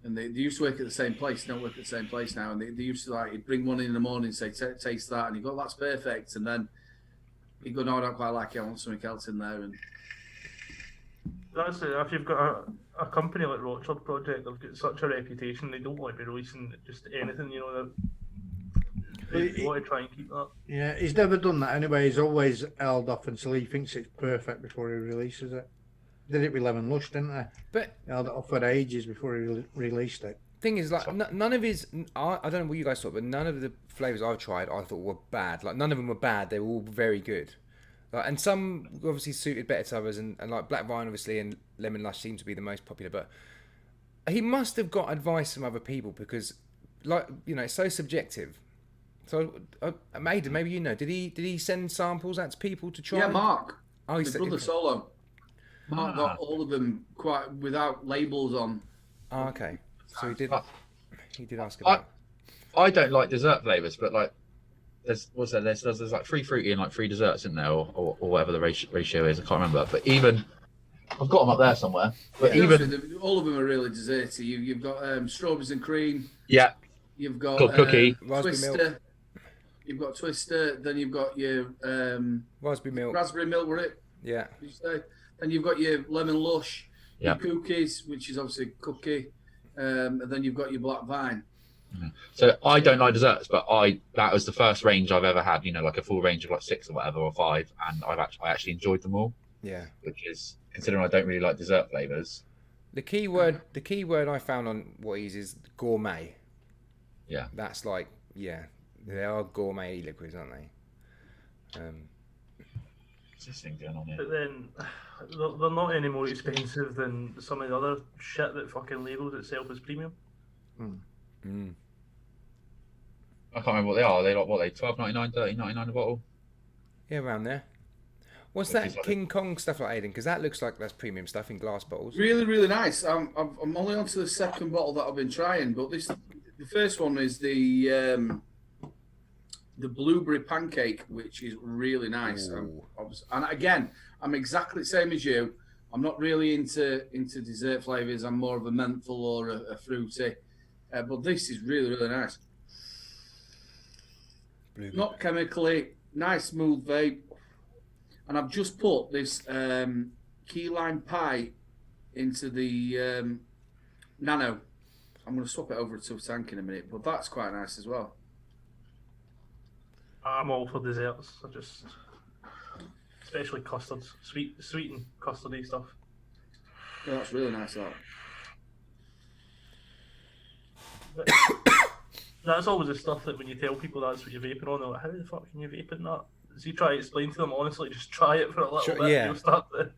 And they used to work at the same place. They don't work at the same place now. And they used to like, he'd bring one in the morning and say, taste that. And he'd go, that's perfect. And then he'd go, no, I don't quite like it. I want something else in there. And that's it. If you've got a company like Rochford Project, they've got such a reputation, they don't want to be releasing just anything, you know. They want to try and keep that. Yeah, he's never done that anyway. He's always held off until he thinks it's perfect before he releases it. Did it with Lemon Lush, didn't they? But held it off for ages before he released it. Thing is, like, none of his, I don't know what you guys thought, but none of the flavours I've tried I thought were bad. Like, none of them were bad. They were all very good. Like, and some obviously suited better to others, and like Black Vine obviously and Lemon Lush seem to be the most popular. But he must have got advice from other people because, like, you know, it's so subjective. So, Maiden, maybe you know, did he send samples out to people to try? Yeah, Mark. Oh, he his said brother Solo. Mark got all of them quite without labels on. Oh, okay. So he did ask about. I don't like dessert flavors, but like there's like 3 fruity and like 3 desserts in there, or whatever the ratio is. I can't remember. But even I've got them up there somewhere. But Yeah, even all of them are really desserty. You've got strawberries and cream. yeah, You've got cookie, raspberry Twister. milk. You've got Twister. Then you've got your Raspberry milk. raspberry milk, were it? Yeah. Did you say? Then you've got your lemon lush. Yeah. Your cookies, which is obviously cookie. And then you've got your black vine. So I don't like desserts, but that was the first range I've ever had. You know, like a full range of like 6 or whatever, or 5, and I actually enjoyed them all. Yeah. Which is, considering I don't really like dessert flavors. The key word I found on what is gourmet. Yeah. That's like, yeah, they are gourmet liquids, aren't they? What's this thing going on here? But then they're not any more expensive than some of the other shit that fucking labels itself as premium. I can't remember what they are. Are they like what they $12.99, $13.99 a bottle? Yeah, around there. What's Which that is like King Kong stuff like, Aiden? Because that looks like that's premium stuff in glass bottles. Really, really nice. I'm only on to the second bottle that I've been trying, but the first one is the blueberry pancake, which is really nice. And again, I'm exactly the same as you. I'm not really into dessert flavors. I'm more of a menthol or a fruity, but this is really, really nice. Blueberry. Not chemically, nice smooth vape. And I've just put this key lime pie into the nano. I'm going to swap it over to a tank in a minute, but that's quite nice as well. I'm all for desserts. I just, especially custards, sweet and custardy stuff. Yeah, that's really nice. That. But that's always the stuff that when you tell people that's what you're vaping on, they're like, how the fuck can you vape in that? So you try to explain to them, honestly, just try it for a little bit. Yeah. You'll start to,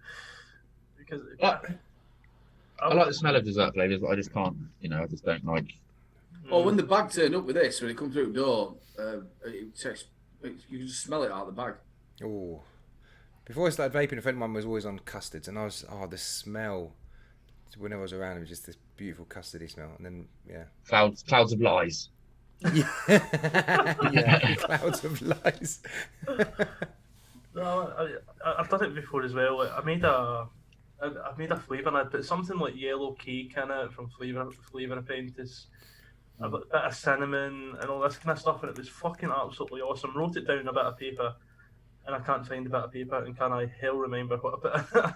because I like the smell of dessert flavors, but I just can't. You know, I just don't like. Well, when the bag turned up with this, when it comes through the door, you can just smell it out of the bag. Oh. Before I started vaping, a friend of mine was always on custards, and I was, the smell. Whenever I was around, it was just this beautiful custardy smell, and then yeah. Clouds of lies. Yeah, clouds of lies. No, I've done it before as well. I made a flavour and I put something like yellow cake in it from Flavour Apprentice, a bit of cinnamon and all this kind of stuff, and it was fucking absolutely awesome. Wrote it down on a bit of paper, and I can't find a bit of paper, and can I hell remember what I put in it?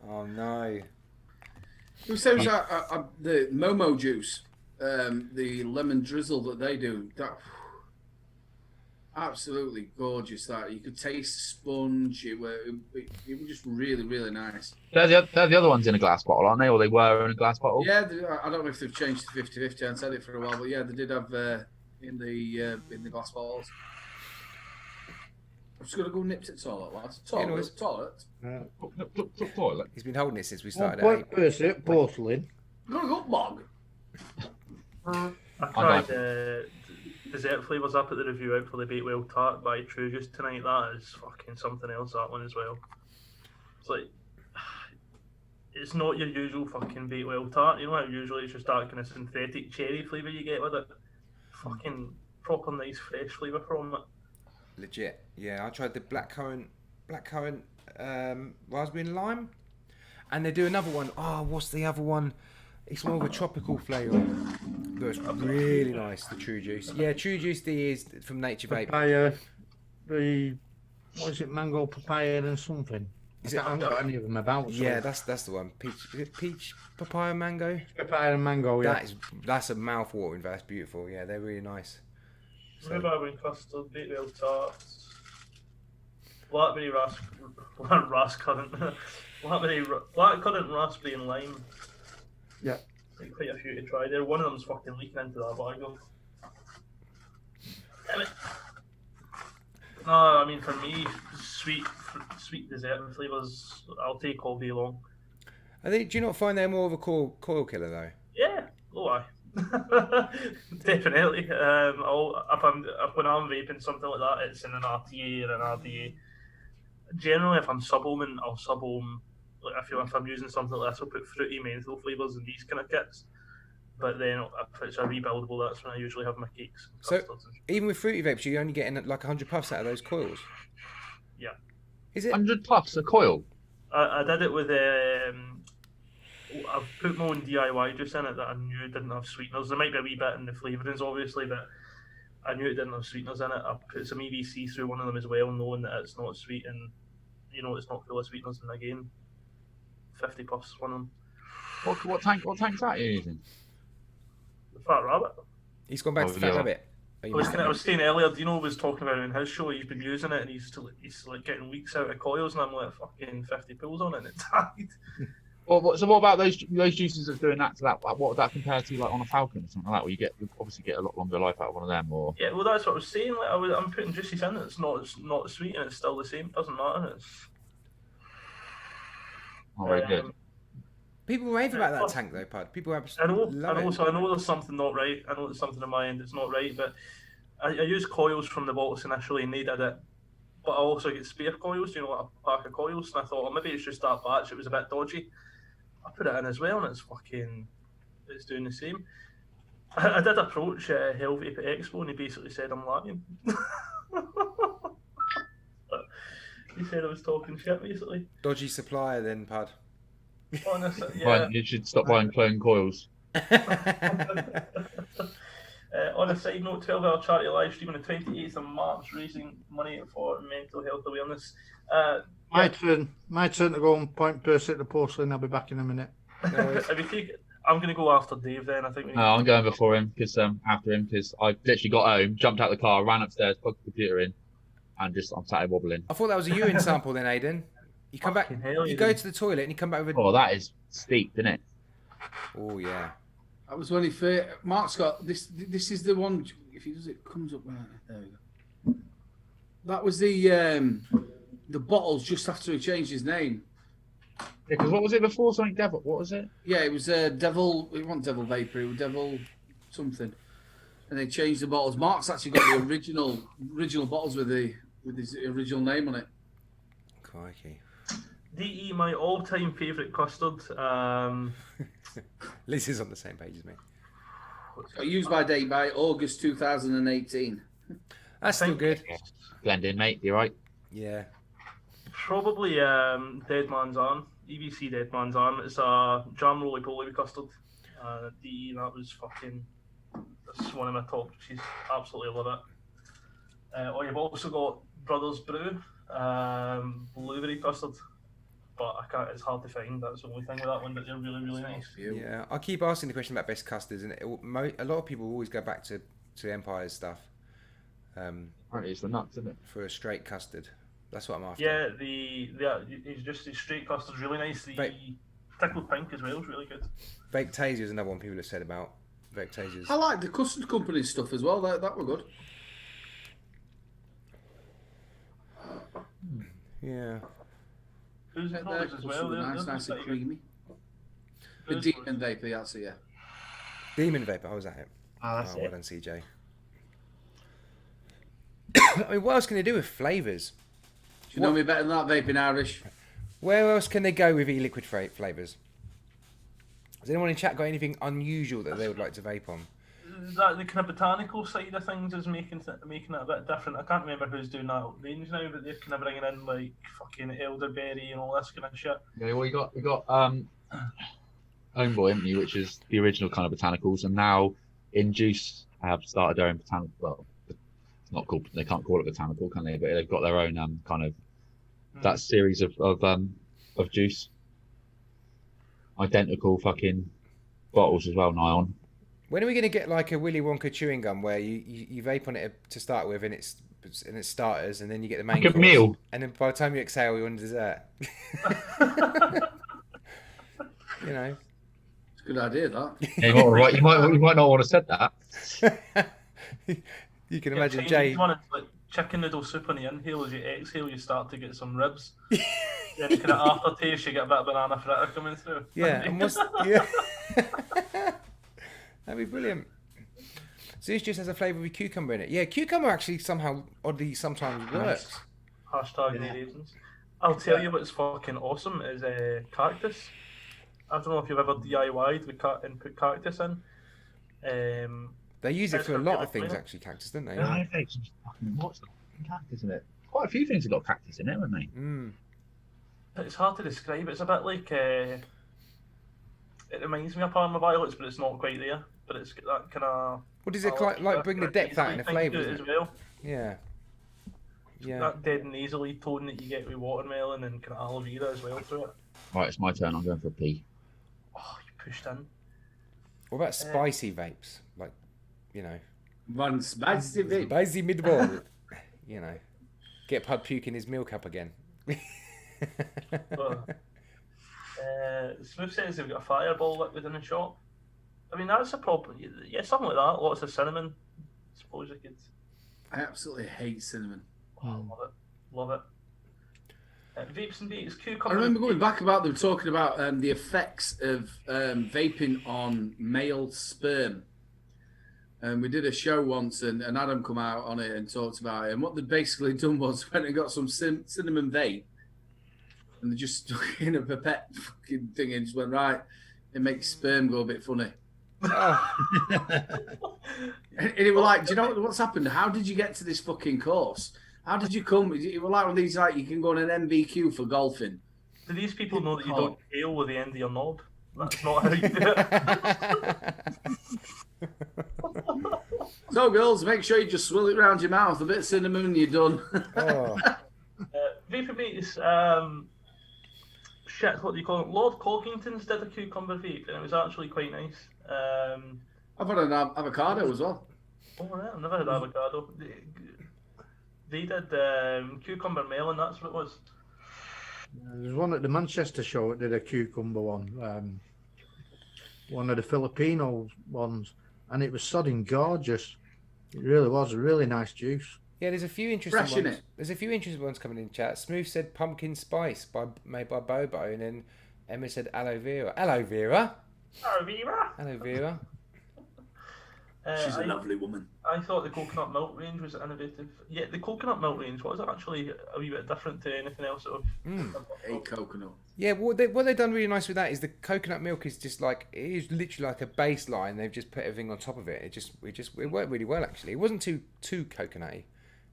Oh no. Who says the Momo juice, the lemon drizzle that they do, that absolutely gorgeous. That you could taste the sponge. It was just really, really nice. They're the other ones in a glass bottle, aren't they? Or they were in a glass bottle? Yeah, I don't know if they've changed to 50/50. I haven't said it for a while, but yeah, they did have in the glass bottles. I'm just gonna go nip to the toilet, lads. Toilet. Toilet. He's been holding it since we started. What person? Porcelain. I'm gonna go bog. I tried dessert flavours. I put the review out for the Vape-Away tart by True Juice tonight. That is fucking something else, that one as well. It's like, it's not your usual fucking Vape-Away tart. You know how usually it's just that kind of synthetic cherry flavour you get with it? Fucking proper nice fresh flavour from it. Legit. Yeah, I tried the blackcurrant, raspberry and lime, and they do another one. Oh, what's the other one? It's more of a tropical flavour, but it's really nice. The True Juice. Yeah, True Juice D is from Nature Vape. Papaya. What is it? Mango, papaya, and something. I haven't got any of them about. So. Yeah, that's the one. Peach, is it peach, papaya, mango. Papaya and mango. Yeah. That's a mouth-watering. That's beautiful. Yeah, they're really nice. Rhubarb custard, Vape-Away tarts, blackberry blackcurrant, raspberry and lime. Yeah. Quite a few to try there. One of them's fucking leaking into that bag though. Damn it. No, I mean for me, sweet dessert flavours, I'll take all day long. Do you not find they're more of a coil killer though? Yeah, I. Definitely. When I'm vaping something like that, it's in an RTA or an RDA. Generally, if I'm sub-ohming, I'll sub-ohm. Like if I'm using something like this, I'll put fruity menthol flavours in these kind of kits. But then if it's a rebuildable, that's when I usually have my cakes. And So custards and even with fruity vapes, you're only getting like 100 puffs out of those coils. yeah. Is it? 100 puffs a coil. I did it with I've put my own DIY juice in it that I knew didn't have sweeteners. There might be a wee bit in the flavourings, obviously, but I knew it didn't have sweeteners in it. I put some EVC through one of them as well, knowing that it's not sweet and it's not full of sweeteners. And again, 50 puffs one of them. What tank's that you're using? The Fat Rabbit. He's gone back to Fat yeah. Rabbit. I was saying earlier, Dino was talking about it in his show. He's been using it and he's like getting weeks out of coils, and I'm like fucking 50 pills on it, and it died. Well, so what about those juices that's doing that to that? What would that compare to like on a Falcon or something like that, where you obviously get a lot longer life out of one of them? Or Yeah, well, that's what I was saying. Like I'm putting juices in, it's not sweet, and it's still the same. It doesn't matter. It's not very good. People rave about that tank though, Pud. People I absolutely know. love it. So I know there's something not right. I know there's something in my end that's not right. But I use coils from the bottles initially, and they did it. But I also get spare coils, like a pack of coils. And I thought, maybe it's just that batch. It was a bit dodgy. I put it in as well, and it's doing the same. I did approach Hell Vape Expo, and he basically said I'm lying. He said I was talking shit, basically. Dodgy supplier then, Pud. Honestly, yeah. Right, you should stop buying clone coils. On a side note, 12-hour charity live stream on the 28th of March, raising money for mental health awareness. My turn to go and point Percy at the porcelain. I'll be back in a minute. I'm going to go after Dave then. I think. No, I'm going before him because after him because I literally got home, jumped out the car, ran upstairs, plugged the computer in, and I'm sat wobbling. I thought that was a urine sample then, Aidan. You come back, hell, you go to the toilet and you come back with a... Oh, that is steep, isn't it? Oh, yeah. That was when he first... Mark's got... This is the one... If he does it, comes up... Right, there we go. That was the bottles just after he changed his name. Yeah, because what was it before? Something Devil... What was it? Yeah, it was Devil... It wasn't Devil Vaper, it was Devil something. And they changed the bottles. Mark's actually got the original bottles with his original name on it. Crikey. DE, my all-time favourite custard. Liz is on the same page as me. Used by date by August 2018. That's still good. Blend in, mate. You right? Yeah. Probably Dead Man's Arm. EBC Dead Man's Arm. It's a jam roly-poly custard. DE, that was fucking... That's one of my top. She's absolutely love it. Or you've also got Brothers Brew. Blueberry custard. But I can't. It's hard to find. That's the only thing with that one. But they're really, really nice. Yeah, I keep asking the question about best custards, and a lot of people always go back to Empire's stuff. It's the nuts, isn't it? For a straight custard, that's what I'm after. Yeah, it's just the straight custard's really nice. The tickled pink as well is really good. Vape Taser is another one people have said about Vape Tasers. I like the custard company stuff as well. That were good. Yeah. Who's Their products as well? nice and creamy. The Demon Vaper, that's it, yeah. Demon Vaper, how was that? That's well it. done, CJ. I mean, what else can they do with flavours? Do you know me better than that, Vaping Irish? Where else can they go with e-liquid flavours? Has anyone in chat got anything unusual that they would like to vape on? That the kind of botanical side of things is making it a bit different. I can't remember who's doing that range now, but they're kind of bringing in like fucking elderberry and all this kind of shit. Yeah, well, you got Homeboy, haven't you, which is the original kind of botanicals, and now in Juice have started their own botanical. Well, it's not called. They can't call it botanical, can they? But they've got their own kind of that series of Juice. Identical fucking bottles as well, Nyon. When are we going to get like a Willy Wonka chewing gum where you vape on it to start with and it's starters, and then you get the main course, meal, and then by the time you exhale you're on dessert. You know, It's a good idea, that. Yeah, you might not want to said that. You can imagine Jay. You want like chicken noodle soup on the inhale. As you exhale, you start to get some ribs. Then kind of aftertaste, you get a bit of banana fritter coming through. Yeah, and yeah. That'd be brilliant. So this just has a flavour with cucumber in it. Yeah, cucumber actually somehow oddly sometimes works. Hashtag the raisins. I'll tell you what's fucking awesome is cactus. I don't know if you've ever DIY'd and put cactus in. They use it It's for a got lot really of things, flavor. actually, Cactus, don't they? Yeah, vapes and fucking what's the cactus in it? Quite a few things have got cactus in it, haven't they? Mm. It's hard to describe. It's a bit like it reminds me of Parma Violets, but it's not quite there. But it's got that kind of. What does it like bring the depth out in the flavour, as isn't it? well. Yeah. Yeah. That dead nasally tone that you get with watermelon and kind of aloe vera as well through it. Right, it's my turn. I'm going for a pee. Oh, you pushed in. What about spicy vapes? Like, you know, One spicy vape. spicy meatball. You know, get Pud puking his milk up again. Smooth says they've got a fireball lit within the shop. I mean, that's a problem. Yeah, something like that. Lots of cinnamon. I suppose I could. I absolutely hate cinnamon. Oh, love it. Love it. Vapes and beats, cucumber. I remember going back about them talking about the effects of vaping on male sperm. And we did a show once, and Adam come out on it and talked about it. And what they'd basically done was went and got some cinnamon vape, and they just stuck in a pipette fucking thing and just went, right, it makes sperm go a bit funny. And it was like, do you know what's happened? How did you get to this fucking course? How did you come? It was like one of these, like, you can go on an MBQ for golfing. Do these people know that you don't tail with the end of your knob? That's not how you do it. So, girls, make sure you just swill it around your mouth. A bit of cinnamon and you're done. Vapor Mates, shit, what do you call it? Lord Colkington's did a cucumber vape, and it was actually quite nice. I've had an avocado as well. Oh, right, I've never had avocado. They did cucumber melon, that's what it was. There's one at the Manchester show that did a cucumber one. One of the Filipino ones, and it was sodding gorgeous. It really was a really nice juice. Yeah, there's a few interesting Fresh, ones. innit? There's a few interesting ones coming in chat. Smooth said pumpkin spice made by Bobo, and then Emma said aloe vera. Aloe vera? Aloe vera? Aloe vera. She's a lovely woman. I thought the coconut milk range was innovative. Yeah, the coconut milk range was actually a wee bit different to anything else that I hate coconut. Yeah, what they've done really nice with that is the coconut milk is just like, it is literally like a baseline. They've just put everything on top of it. It worked really well, actually. It wasn't too coconutty.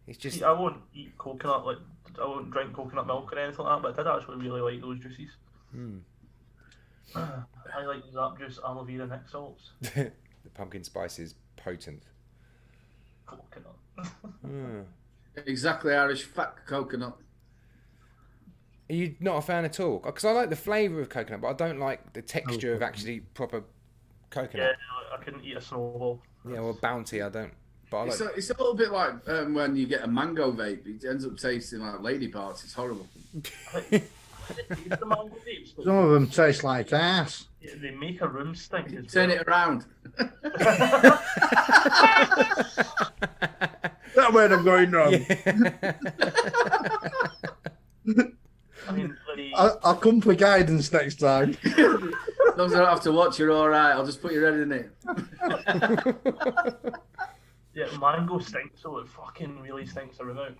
It's just. See, I won't eat coconut, like I won't drink coconut milk or anything like that, but I did actually really like those juices. I like Zap juice, aloe vera, Nick salts. The pumpkin spice is potent. Coconut. Exactly, Irish fat coconut. Are you not a fan at all? Because I like the flavour of coconut, but I don't like the texture of actually proper coconut. Yeah, I couldn't eat a snowball. Yeah, well, Bounty, I don't. But I like. It's a little bit like when you get a mango vape. It ends up tasting like lady parts. It's horrible. The mango vapes, but Some of them taste like ass. they make a room stink. as Turn well. it around. That's where I'm going wrong. I mean, I'll come for guidance next time. As long as I don't have to watch, you're all right. I'll just put your head in it. yeah, mango stinks, so it fucking really stinks a room out.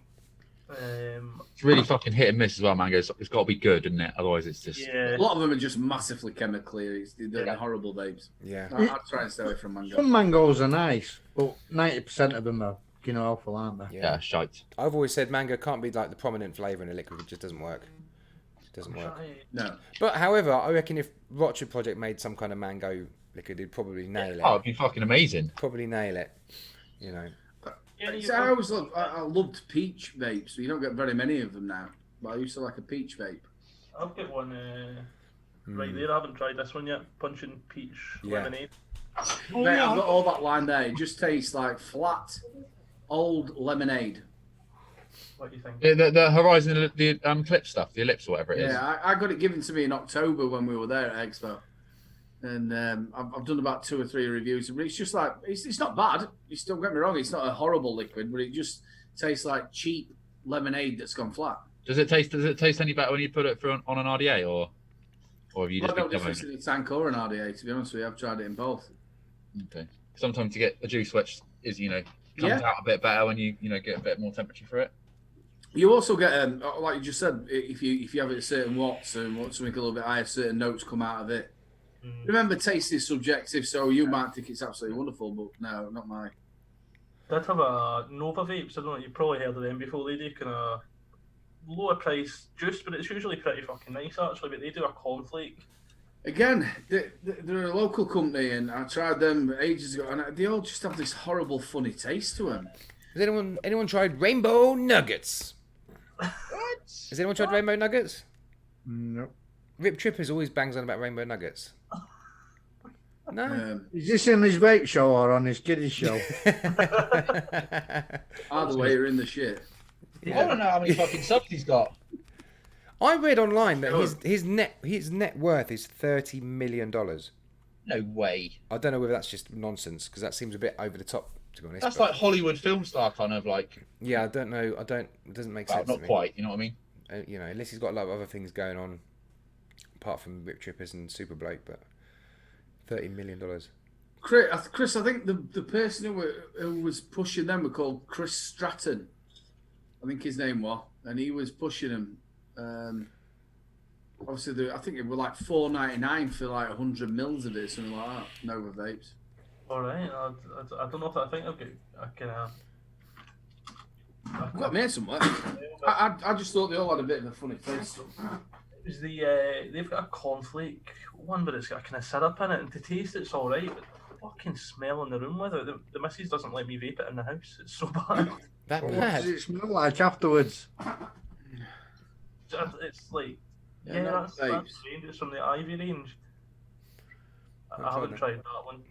It's really fucking hit and miss as well, mango. It's got to be good, isn't it? Otherwise, it's just. Yeah. A lot of them are just massively chemically. They're horrible vapes. Yeah. I'd try and stay away from mango. Some mangoes are nice, but 90% of them are awful, aren't they? Yeah, shite. I've always said mango can't be like the prominent flavour in a liquid. It just doesn't work. It doesn't work. No. But however, I reckon if Rocher Project made some kind of mango liquid, it'd probably nail it. Oh, it'd be fucking amazing. Probably nail it. You know. So I always I loved peach vapes. You don't get very many of them now. But I used to like a peach vape. I've got one right there. I haven't tried this one yet. Punching peach lemonade. Mate, I've got all that line there. It just tastes like flat, old lemonade. What do you think? The Horizon, the clip stuff, the ellipse, or whatever it is. Yeah, I got it given to me in October when we were there at Expo. And I've done about 2 or 3 reviews. But it's just like, it's not bad. Don't get me wrong. It's not a horrible liquid, but it just tastes like cheap lemonade that's gone flat. Does it taste any better when you put it through on an RDA, or have you just I don't been difference in the tank or an RDA, to be honest with you. I've tried it in both. Okay. Sometimes you get a juice which is comes out a bit better when you get a bit more temperature for it. You also get, like you just said, if you have it at certain watts and want something a little bit higher, certain notes come out of it. Remember, taste is subjective, so you might think it's absolutely wonderful, but no, not mine. Did have a Nova Vapes. I don't know, you've probably heard of them before. They do kind of lower price juice, but it's usually pretty fucking nice actually. But they do a cornflake. Again, they're a local company, and I tried them ages ago, and they all just have this horrible, funny taste to them. Has anyone tried Rainbow Nuggets? What? Has anyone tried Rainbow Nuggets? No. Rip Trippers always bangs on about Rainbow Nuggets. No. Is this in his vape show or on his kiddies show? Either way, you're in the shit. I want to know how many fucking subs he's got. I read online that his net worth is $30 million. No way. I don't know whether that's just nonsense because that seems a bit over the top, to be honest. That's but- like Hollywood film star kind of like. Yeah, I don't know. It doesn't make sense. Well, to not me. quite. You know what I mean? You know, unless he's got a lot of other things going on, apart from Rip Trippers and Super Bloke, but $30 million. Chris, I think the person who was pushing them were called Chris Stratton. I think his name was, and he was pushing them. Obviously, I think it were like $4.99 for like 100 mils of it, something like that. Nova Vapes. All right, I don't know if I think I've got I can. I've got made somewhere. I just thought they all had a bit of a funny face. Is they've got a cornflake one, but it's got a kind of syrup in it, and to taste it's all right. But the fucking smell in the room with it, the missus doesn't let me vape it in the house. It's so bad. That What bad? does it smell like afterwards? It's like Yeah, not that's vapes. range. It's from the Ivy range. I haven't tried that one,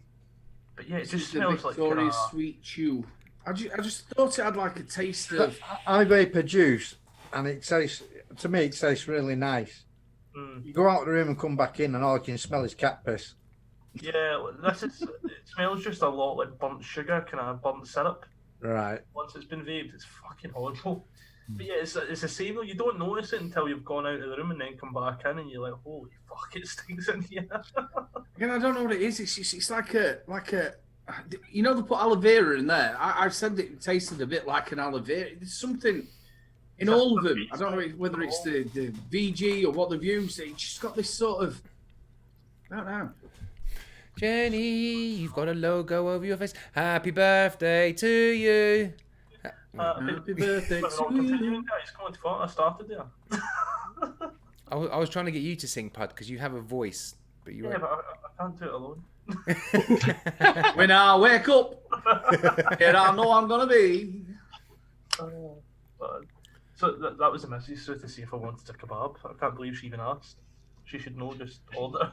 but yeah, it just the smells like Victoria's Sweet Chew. I just thought it had like a taste of. I vape a juice, and it tastes, to me, it tastes really nice. You go out of the room and come back in, and all you can smell is cat piss. Yeah, it smells just a lot like burnt sugar, kind of burnt syrup. Right. Once it's been vaped, it's fucking horrible. But yeah, it's the same though. You don't notice it until you've gone out of the room and then come back in, and you're like, "Holy fuck, it stinks in here." Again, I don't know what it is. It's like a you know, they put aloe vera in there. I said it tasted a bit like an aloe vera. There's something in all of them. I don't know whether it's the VG or what they've used. It's just got this sort of, I don't know. Jenny, you've got a logo over your face. Happy birthday to you. Happy birthday But to not you. continuing, guys. Come on, fuck, I started there. I was trying to get you to sing, Pud, because you have a voice, but you Yeah, won't. but I can't do it alone. When I wake up, here I know I'm gonna be. But, so that was the message, so to see if I wanted a kebab. I can't believe she even asked. She should know. Just order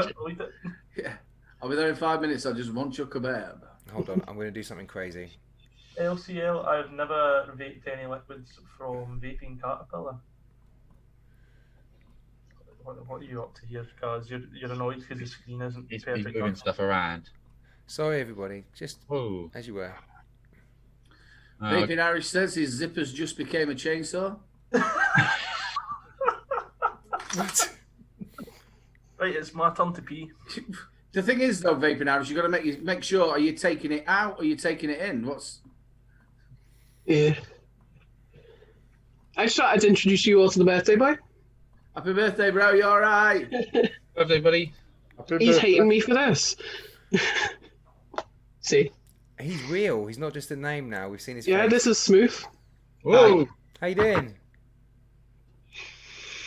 it. Eat it. Yeah, I'll be there in 5 minutes. I just want your kebab. Hold on, I'm going to do something crazy. LCL, I've never vaped any liquids from Vaping Caterpillar. What are you up to here, guys? You're annoyed because the screen isn't He's perfect. moving stuff around. Sorry, everybody. Just Whoa. as you were. Vaping Irish says his zippers just became a chainsaw. What? Right, it's my turn to pee. The thing is, though, Vaping Irish, you got to make sure. Are you taking it out or are you taking it in? Yeah. I just started to introduce you all to the birthday boy. Happy birthday, bro. You all right? Birthday, buddy. He's hating me for this. See? He's real. He's not just a name now. We've seen his Yeah, face. this is Smooth. Whoa. How you doing?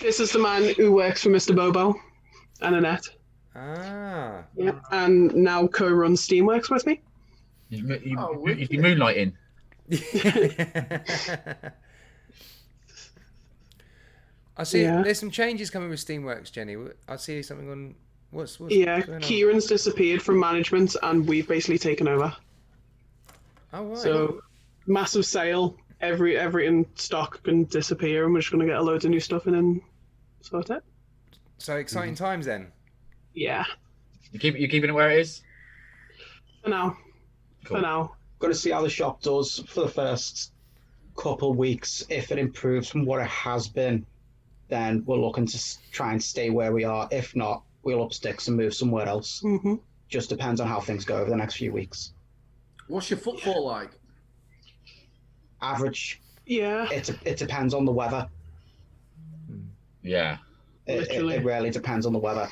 This is the man who works for Mr. Bobo and Annette. Ah. Yeah. And now co-runs Steamworks with me. He's been moonlighting. I see. Yeah. There's some changes coming with Steamworks, Jenny. I see something on. What's Yeah, going on? Kieran's disappeared from management and we've basically taken over. Oh right. So, massive sale. Everything stock can disappear and we're just going to get a load of new stuff in and sort it. So exciting times then. Yeah. You keeping it where it is? For now. Cool. For now. Got to see how the shop does for the first couple of weeks. If it improves from what it has been, then we're looking to try and stay where we are. If not, we'll up sticks and move somewhere else. Mm-hmm. Just depends on how things go over the next few weeks. What's your footfall like? Average. Yeah. It depends on the weather. Yeah. It really depends on the weather.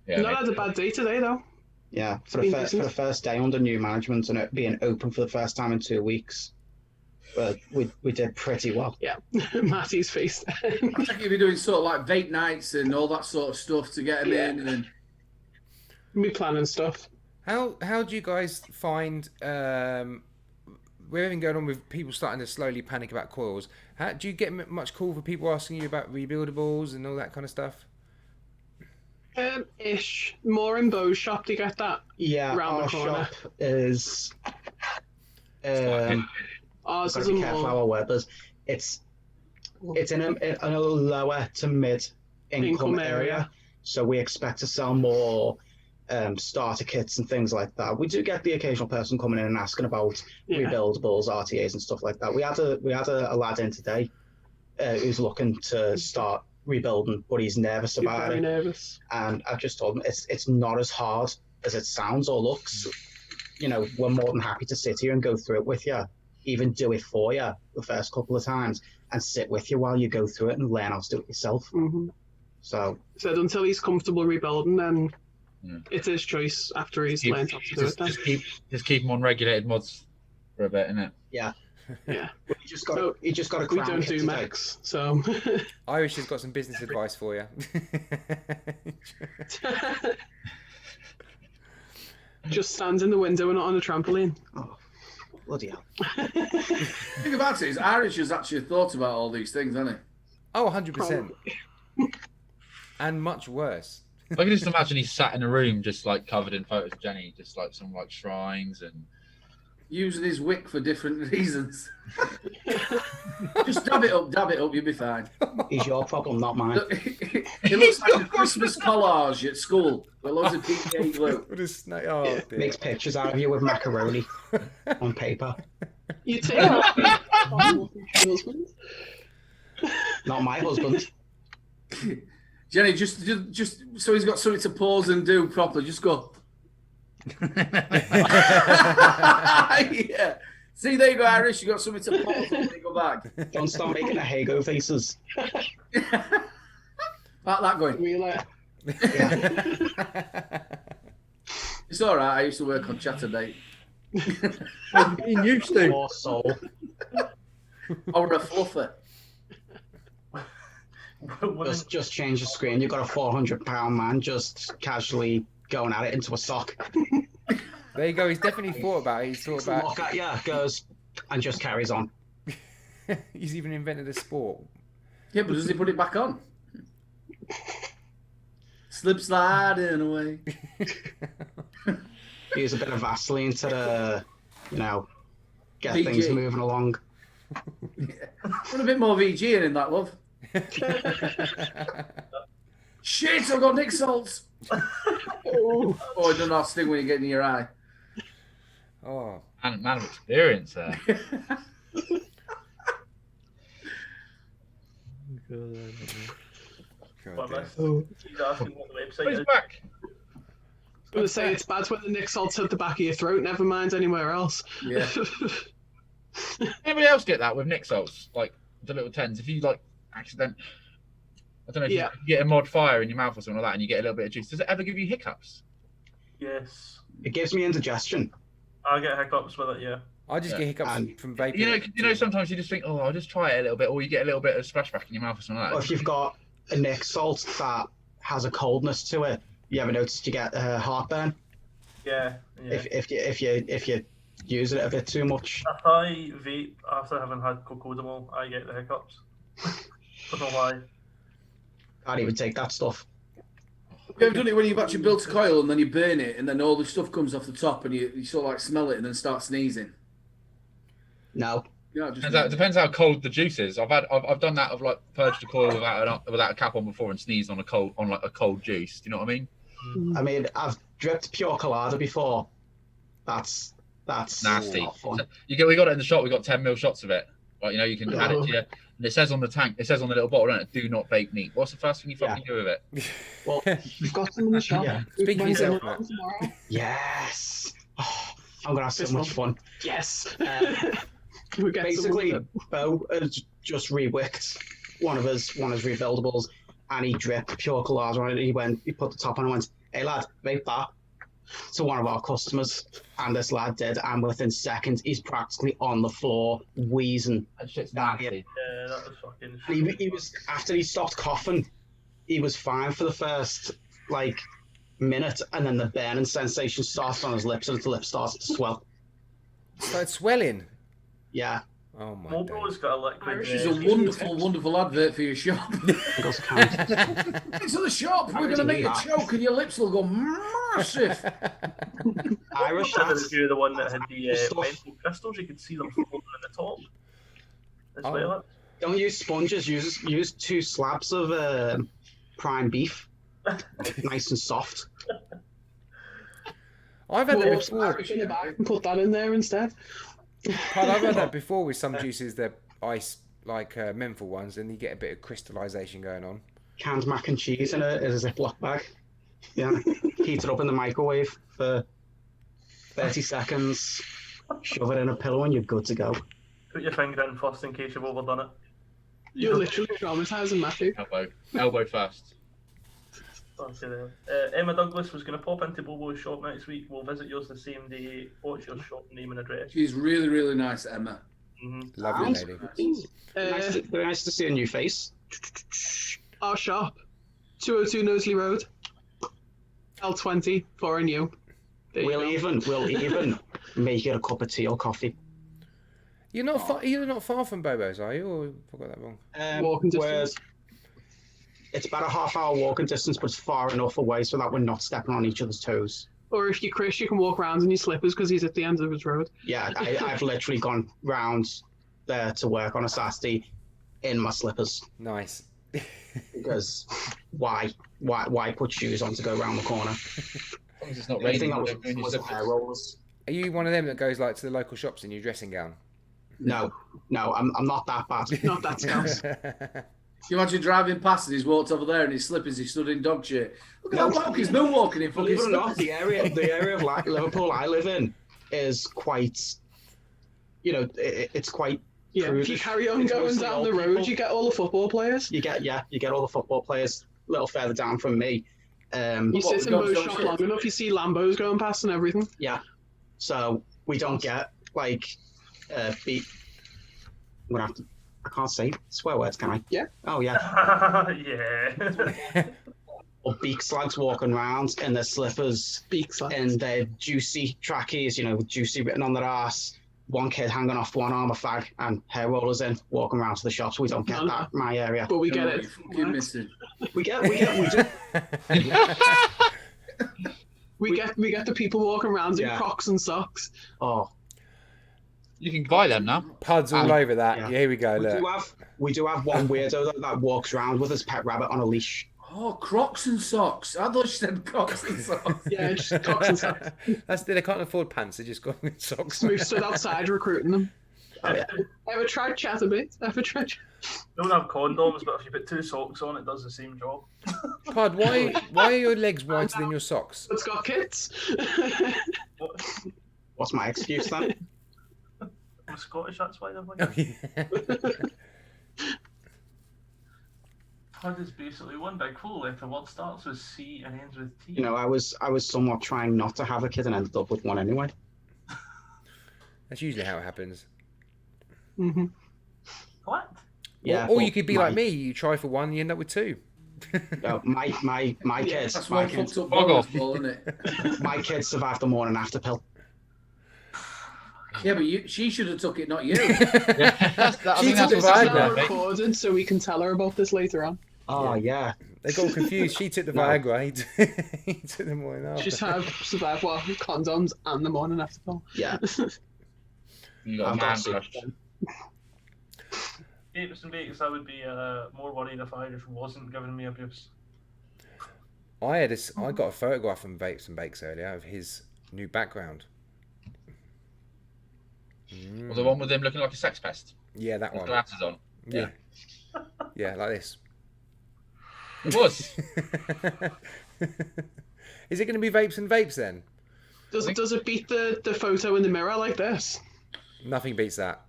Yeah, Not had a bad day today though. Yeah, for Been the decent. first day under new management and it being open for the first time in 2 weeks, but we did pretty well. Yeah, Matty's face. I think you'll be doing sort of like vape nights and all that sort of stuff to get them in. And Me planning stuff. How do you guys find with everything going on with people starting to slowly panic about coils? How do you get much call for people asking you about rebuildables and all that kind of stuff? Ish. More in Bo's shop to get that. Yeah, round our the corner. shop is. Ours Gotta is a be careful more our weapons. It's in a lower to mid income area, so we expect to sell more starter kits and things like that. We do get the occasional person coming in and asking about rebuildables, RTAs, and stuff like that. We had a lad in today who's looking to start rebuilding, but he's nervous about very it. nervous. And I've just told him it's not as hard as it sounds or looks. You know, we're more than happy to sit here and go through it with you, even do it for you the first couple of times, and sit with you while you go through it and learn how to do it yourself. Mm-hmm. So until he's comfortable rebuilding, then it's his choice after he's learned how to do it. Then. Just keep him on regulated mods for a bit, innit? yeah, Yeah. you just got to We cram don't it do today. max, so. Irish has got some business advice for you. Just stands in the window and not on a trampoline. Oh, bloody hell. the thing about it is, Irish has actually thought about all these things, hasn't he? Oh, 100%. And much worse. I can just imagine he's sat in a room just like covered in photos of Jenny, just like some like shrines and Using his wick for different reasons. Just dab it up, you'll be fine. It's your problem, not mine. It looks like a Christmas collage at school with loads of PVA glue. What a snake. Oh, dear. Makes pictures out of you with macaroni on paper. You take that. Not my husband. Jenny, just so he's got something to pause and do properly, just go. Yeah. See, there you go, Irish. You got something to pause when you go back. Don't start making the Hago faces. About that going. Yeah. It's all right. I used to work on Chatterday. You used to. Poor soul. Or a fluffer. Just change the screen. You've got a 400-pound man just casually going at it into a sock. There you go. He's definitely thought about it. He's thought Takes a look about at you, goes, and just carries on. He's even invented a sport. Yeah, but does he put it back on? Slip sliding away. Use a bit of Vaseline to, get VG. things moving along. Put a bit more VG in that, love. Shit, I've got Nick salts. Oh, it doesn't have sting when you get in your eye. Oh, man of experience there. What, man? Oh. He's asking what the website But he's is. back. I was going to say it's bad when the Nick salt's at the back of your throat, never mind anywhere else. Yeah. Anybody else get that with Nick salts, like the little tens? If you like accident, I don't know if you get a mod fire in your mouth or something like that, and you get a little bit of juice. Does it ever give you hiccups? Yes. It gives me indigestion. I get hiccups with it, yeah. I just get hiccups from vaping. You know, sometimes you just think, oh, I'll just try it a little bit, or you get a little bit of splashback in your mouth or something like that. Or if you've got a Nick salt that has a coldness to it, you ever noticed you get heartburn? Yeah. If you use it a bit too much. If I vape after having had cocodamol, I get the hiccups. I don't know why. Can't even take that stuff. You ever done it when you've actually built a coil and then you burn it and then all the stuff comes off the top and you sort of like smell it and then start sneezing? No. Yeah, It depends how cold the juice is. I've done that. I've like purged a coil without a cap on before and sneezed on a cold juice. Do you know what I mean? I mean, I've dripped pure colada before. That's Nasty. not fun. We got it in the shop. We got 10 ml shots of it. Like, you can add it to your. And it says on the tank. It says on the little bottle, doesn't it? Do not vape neat. What's the first thing you fucking do with it? Well, You've got them in the shop. Yeah. Speak for yourself, Matt. Yes. Oh, I'm gonna have so much fun. Yes. Basically, Bo has just re-wicked one of his rebuildables, and he dripped pure collage on it. He put the top on and went, "Hey lad, vape that," to one of our customers, and this lad did, and within seconds he's practically on the floor wheezing. That shit's That- nasty. Yeah, that was fucking. He was, after he stopped coughing, he was fine for the first like minute, and then the burning sensation started on his lips, and his lips started to swell. Started swelling. Yeah. Oh my Mobo's got a liquid. Irish is a wonderful advert for your shop. Into the shop, we're going to make a choke and your lips will go massive. Irish, If you're the one that had the mental crystals, you could see them floating in the top. As well. Don't use sponges, use 2 slabs of prime beef. Nice and soft. I've had that before. Irish in the bag and put that in there instead. Pud, I've had that before with some juices, they're ice, like menthol ones, and you get a bit of crystallization going on. Canned mac and cheese in a Ziploc bag. Yeah. Heat it up in the microwave for 30 seconds. Shove it in a pillow and you're good to go. Put your finger in first in case you've overdone it. You're literally traumatizing Matthew. Elbow first. Emma Douglas was going to pop into Bobo's shop next week. We'll visit yours the same day. What's your shop name and address? She's really, really nice, Emma. Lovely lady. Nice to see a new face. Our shop, 202 Knowsley Road, L20 for a new. We'll even make it a cup of tea or coffee. You're not far from Bobo's, are you? Or have I got that wrong? Walking distance. It's about a half-hour walking distance, but it's far enough away so that we're not stepping on each other's toes. Or if you're Chris, you can walk around in your slippers because he's at the end of his road. Yeah, I've literally gone round there to work on a Saturday in my slippers. Nice. Because why put shoes on to go around the corner? As long as it's not Anything raining. was a pair of rollers. Are you one of them that goes like to the local shops in your dressing gown? No, I'm not that bad. Not that scouse. Can you imagine driving past and he's walked over there in his slippers, he stood in dog shit. Look at that bloke, he's moonwalking in fucking Believe it or not, slippers. the area of Liverpool I live in is quite, it's quite. Yeah, if you carry on It's going mostly down old the road, people. you get all the football players. You get all the football players a little further down from me. You sit in Bo's shop long enough, you see Lambos going past and everything. Yeah, so we don't get like beat. I'm gonna have to. I can't say swear words, can I? Yeah. Oh yeah. Yeah. Or beak slags walking around in their slippers, Beak slags. and their juicy trackies, with juicy written on their ass. One kid hanging off one arm, a fag, and hair rollers in, walking around to the shops. We don't get that in my area. But we get it. You fucking missed it. We do. We get the people walking around in Yeah. Crocs and socks. Oh, You can buy them now. Puds all over that. yeah. Yeah, here we go. Look. we do have one weirdo that walks around with his pet rabbit on a leash. Oh, Crocs and socks. I thought you said Crocs and socks. Yeah, just Crocs and socks. They can't afford pants. They just got with socks. Smooth stood outside recruiting them. Oh, yeah. Ever tried Chatterbait? Don't have condoms, but if you put 2 socks on, it does the same job. Pud, why are your legs whiter than your socks? It's got kits. What's my excuse then? I'm Scottish, that's why they're like. Pud is basically one big full letter word, starts with C and ends with T. I was somewhat trying not to have a kid and ended up with one anyway. That's usually how it happens. Mm-hmm. What? Yeah. Or you could be like me. You try for one, you end up with 2. No, my kids. That's My one kids, fucked up bonus ball, isn't it? my kids survived the morning after pill. Yeah, but she should have took it, not you. She took the This is now Viagra. recorded, so we can tell her about this later on. Oh yeah. They got confused. She took the No. Viagra. He took the morning after. She's survived condoms and the morning after pill. Yeah. You got a I've man got to- crush. Vapes and Bakes, I would be more worried if Irish wasn't giving me abuse. I got a photograph from Vapes and Bakes earlier of his new background. Well, the one with him looking like a sex pest. Yeah, that With one. glasses on. Yeah. Yeah, like this. It was. Is it going to be Vapes and Vapes then? Does it beat the photo in the mirror like this? Nothing beats that.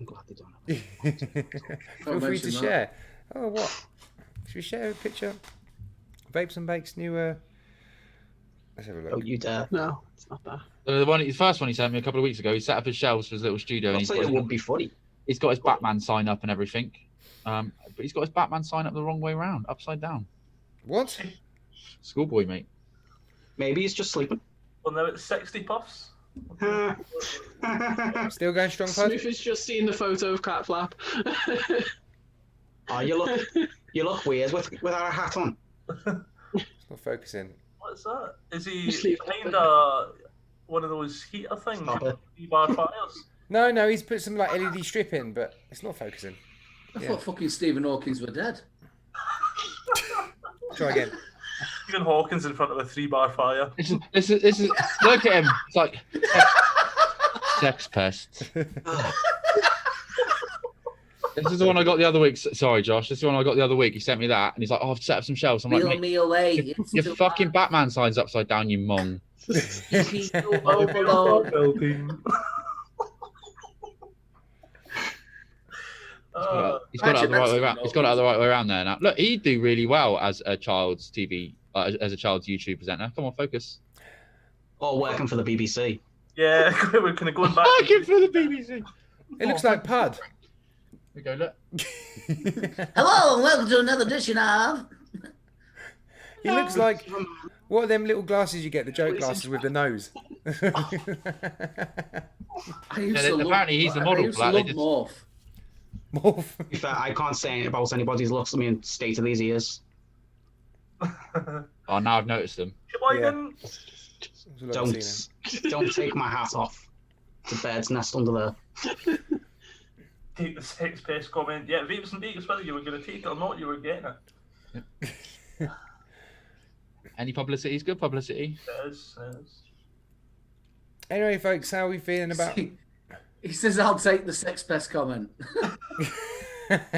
I'm glad they don't have Feel free to mention that. share. Oh, what? Should we share a picture? Vapes and Bakes new. Let's have a look. Don't you dare. No, it's not that. The first one he sent me a couple of weeks ago, he set up his shelves for his little studio. I'll say it would be funny. He's got his Batman sign up and everything. But he's got his Batman sign up the wrong way around, upside down. What? Schoolboy, mate. Maybe he's just sleeping. Well, now it's 60 puffs. Still going strong, Pud? Smooth has just seen the photo of Cat Flap. Oh, you look weird with our hat on. It's not focusing. What's that? Is he Just leave behind that one of those heater things? Stop it. 3-bar fires? No, he's put some like LED strip in, but it's not focusing. I Yeah. thought fucking Stephen Hawkins were dead. Try again. Stephen Hawkins in front of a 3-bar fire. This is look at him. It's like sex pest. This is the one I got the other week. Sorry, Josh. This is the one I got the other week. He sent me that, and he's like, "Oh, I've set up some shelves." I'm like, Reel "Mate, me away. your fucking Batman sign's upside down, you mong." Overlord. He's got it the right way around. He's got it the right way around there now. Look, he'd do really well as a child's TV, as a child's YouTube presenter. Come on, focus. Or working for the BBC. Yeah, we're kind of going back. Working for the BBC. It looks like Pud. We go look. Hello and welcome to another edition of. He looks like what are them little glasses you get? The joke glasses with the nose. Apparently, he's the model. I used to love Morph. Morph. To be fair, I can't say about anybody's looks. I mean, state of these ears. Oh, now I've noticed them. Don't take my hat off. The bird's nest under there. Take the sex pest comment. Yeah, Vapes and Bakes, whether you were going to take it or not, you were getting it. Any publicity is good publicity. It is. Anyway, folks, how are we feeling about? He says, "I'll take the sex pest comment." He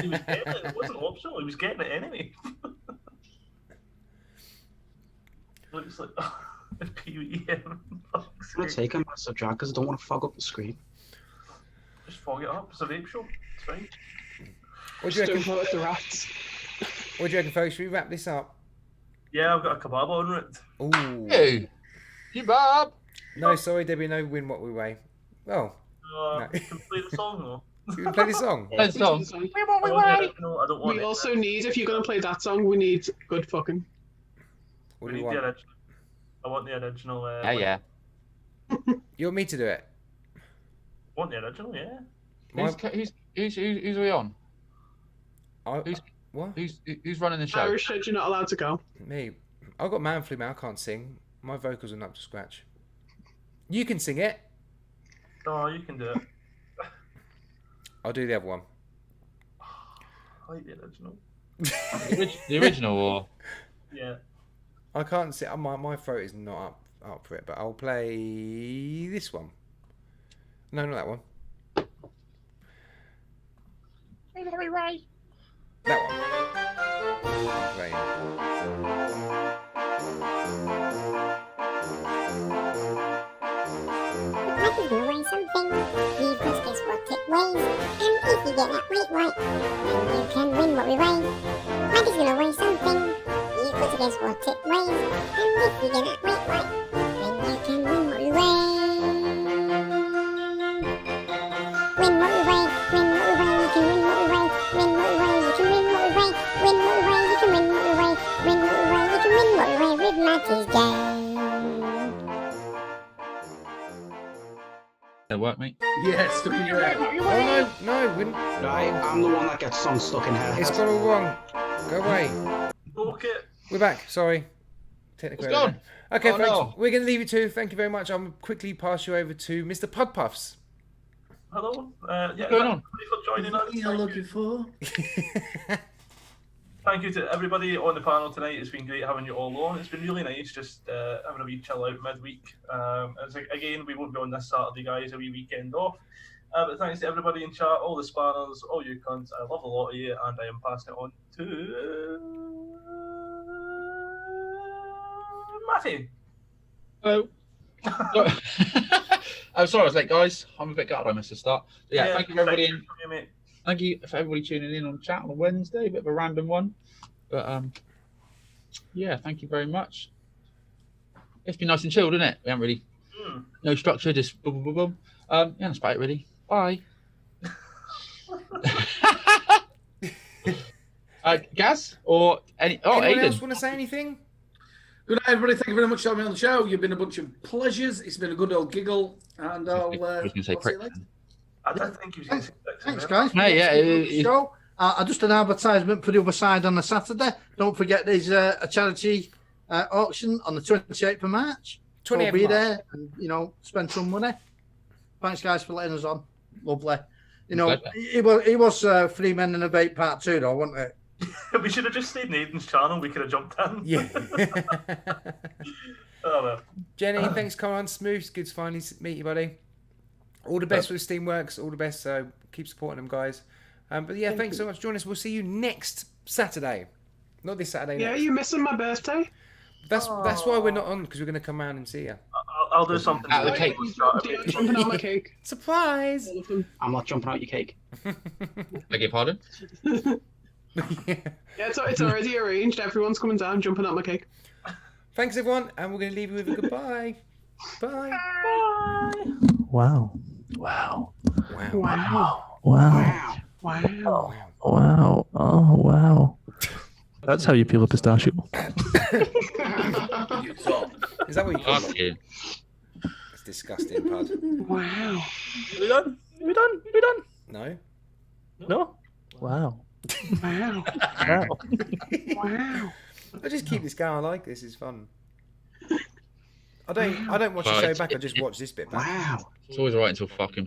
was getting it. It wasn't optional. He was getting it anyway. Looks like a PVM. I'm gonna take him as a drag because I don't want to fog up the screen. Just fog it up. It's a vape show. It's fine. What do you reckon? Vote the rats. What do you reckon, folks? Should we wrap this up? Yeah, I've got a kebab on it. Ooh. Hey, kebab. No, sorry, Debbie. No, win what we weigh. Well, no. You can play the song though. You can play the song. Play the song. No, I don't want We it. also need, if you're going to play that song, we need good fucking. What We do need you the want? original. I want the original. Yeah. You want me to do it? Want the original? Yeah. Who's we on? What? Who's running the show? Irish said you're not allowed to go. Me. I've got man flu, man. I can't sing. My vocals are not up to scratch. You can sing it. Oh, you can do it. I'll do the other one. I like the original. The original or? Yeah. I can't sing. My throat is not up for it, but I'll play this one. No, not that one. That one. I'll play. Might as well weigh something, because guess what it weighs. And if you get that weight right, then you can win what we weigh. Might as well weigh something, because guess what it weighs. And if you get that weight right, then you can win what we weigh. Win what we weigh, win what we weigh, you can win what we weigh. Win what we weigh, you can win what we weigh. Win what we weigh, you can win what we weigh. Win what we weigh, you can win what we weigh with Matty's game. That work, mate? Yeah, stuck in your head. Oh, no, wouldn't. I'm the one that gets songs stuck in her head. It's got all wrong. Go away. Okay. We're back. Sorry. Technical It's error gone. there. Okay, Oh, folks, no. we're going to leave you to. Thank you very much. I'll quickly pass you over to Mr. Pud Puffs. Hello. Yeah. What's going on? Thank you for joining us. You're looking for. Thank you to everybody on the panel tonight. It's been great having you all on. It's been really nice just having a wee chill out midweek. Again, we won't be on this Saturday, guys, a wee weekend off. But thanks to everybody in chat, all the spanners, all you cunts. I love a lot of you, and I am passing it on to Matty. Hello. I'm sorry I was late, guys. I'm a bit gutted I missed the start. Yeah, thank you everybody. Mate. Thank you for everybody tuning in on chat on a Wednesday, a bit of a random one. But yeah, thank you very much. It's been nice and chilled, isn't it? We haven't really no structure, just boom, boom, boom, boom. Yeah, that's about it, really. Bye. Gaz or any? Oh, Anyone Aiden. else want to say anything? Good night, everybody. Thank you very much for having me on the show. You've been a bunch of pleasures. It's been a good old giggle, and I'll I was going to say I'll see you prick. later. I don't think he was going to say Thanks, guys. Hey, yeah, Show. Just an advertisement for the other side on the Saturday. Don't forget there's a charity auction on the 28th of March. 28th I'll be March. there and, spend some money. Thanks, guys, for letting us on. Lovely. It was 3 Men and a Vape Part 2, though, wasn't it? We should have just stayed in Aiden's channel. We could have jumped in. Yeah. Oh, well. Jenny, thanks for coming on. Smooth. It's good to finally meet you, buddy. All the best with Steamworks. All the best. So keep supporting them, guys. But yeah, thanks so much for joining us. We'll see you next Saturday. Not this Saturday. Yeah, next. you missing my birthday? That's why we're not on, because we're going to come round and see you. I'll do something. Out of the cake. Jumping on my cake. Surprise! I'm not jumping out your cake. Beg your pardon? Yeah, it's already arranged. Everyone's coming down, jumping out my cake. Thanks, everyone, and we're going to leave you with a goodbye. Bye. Wow. Wow. Wow. Wow. Wow. Wow. Wow. Oh, wow. That's how you peel a pistachio. Is that what you call Fuck it? you. It's disgusting, Pud. Wow. We done? We done? We done? No? No? Wow. Wow. Wow. Wow. I just keep this going. I like this. It's fun. I don't watch the show back. I just watch this bit back. Wow. It's always right until fucking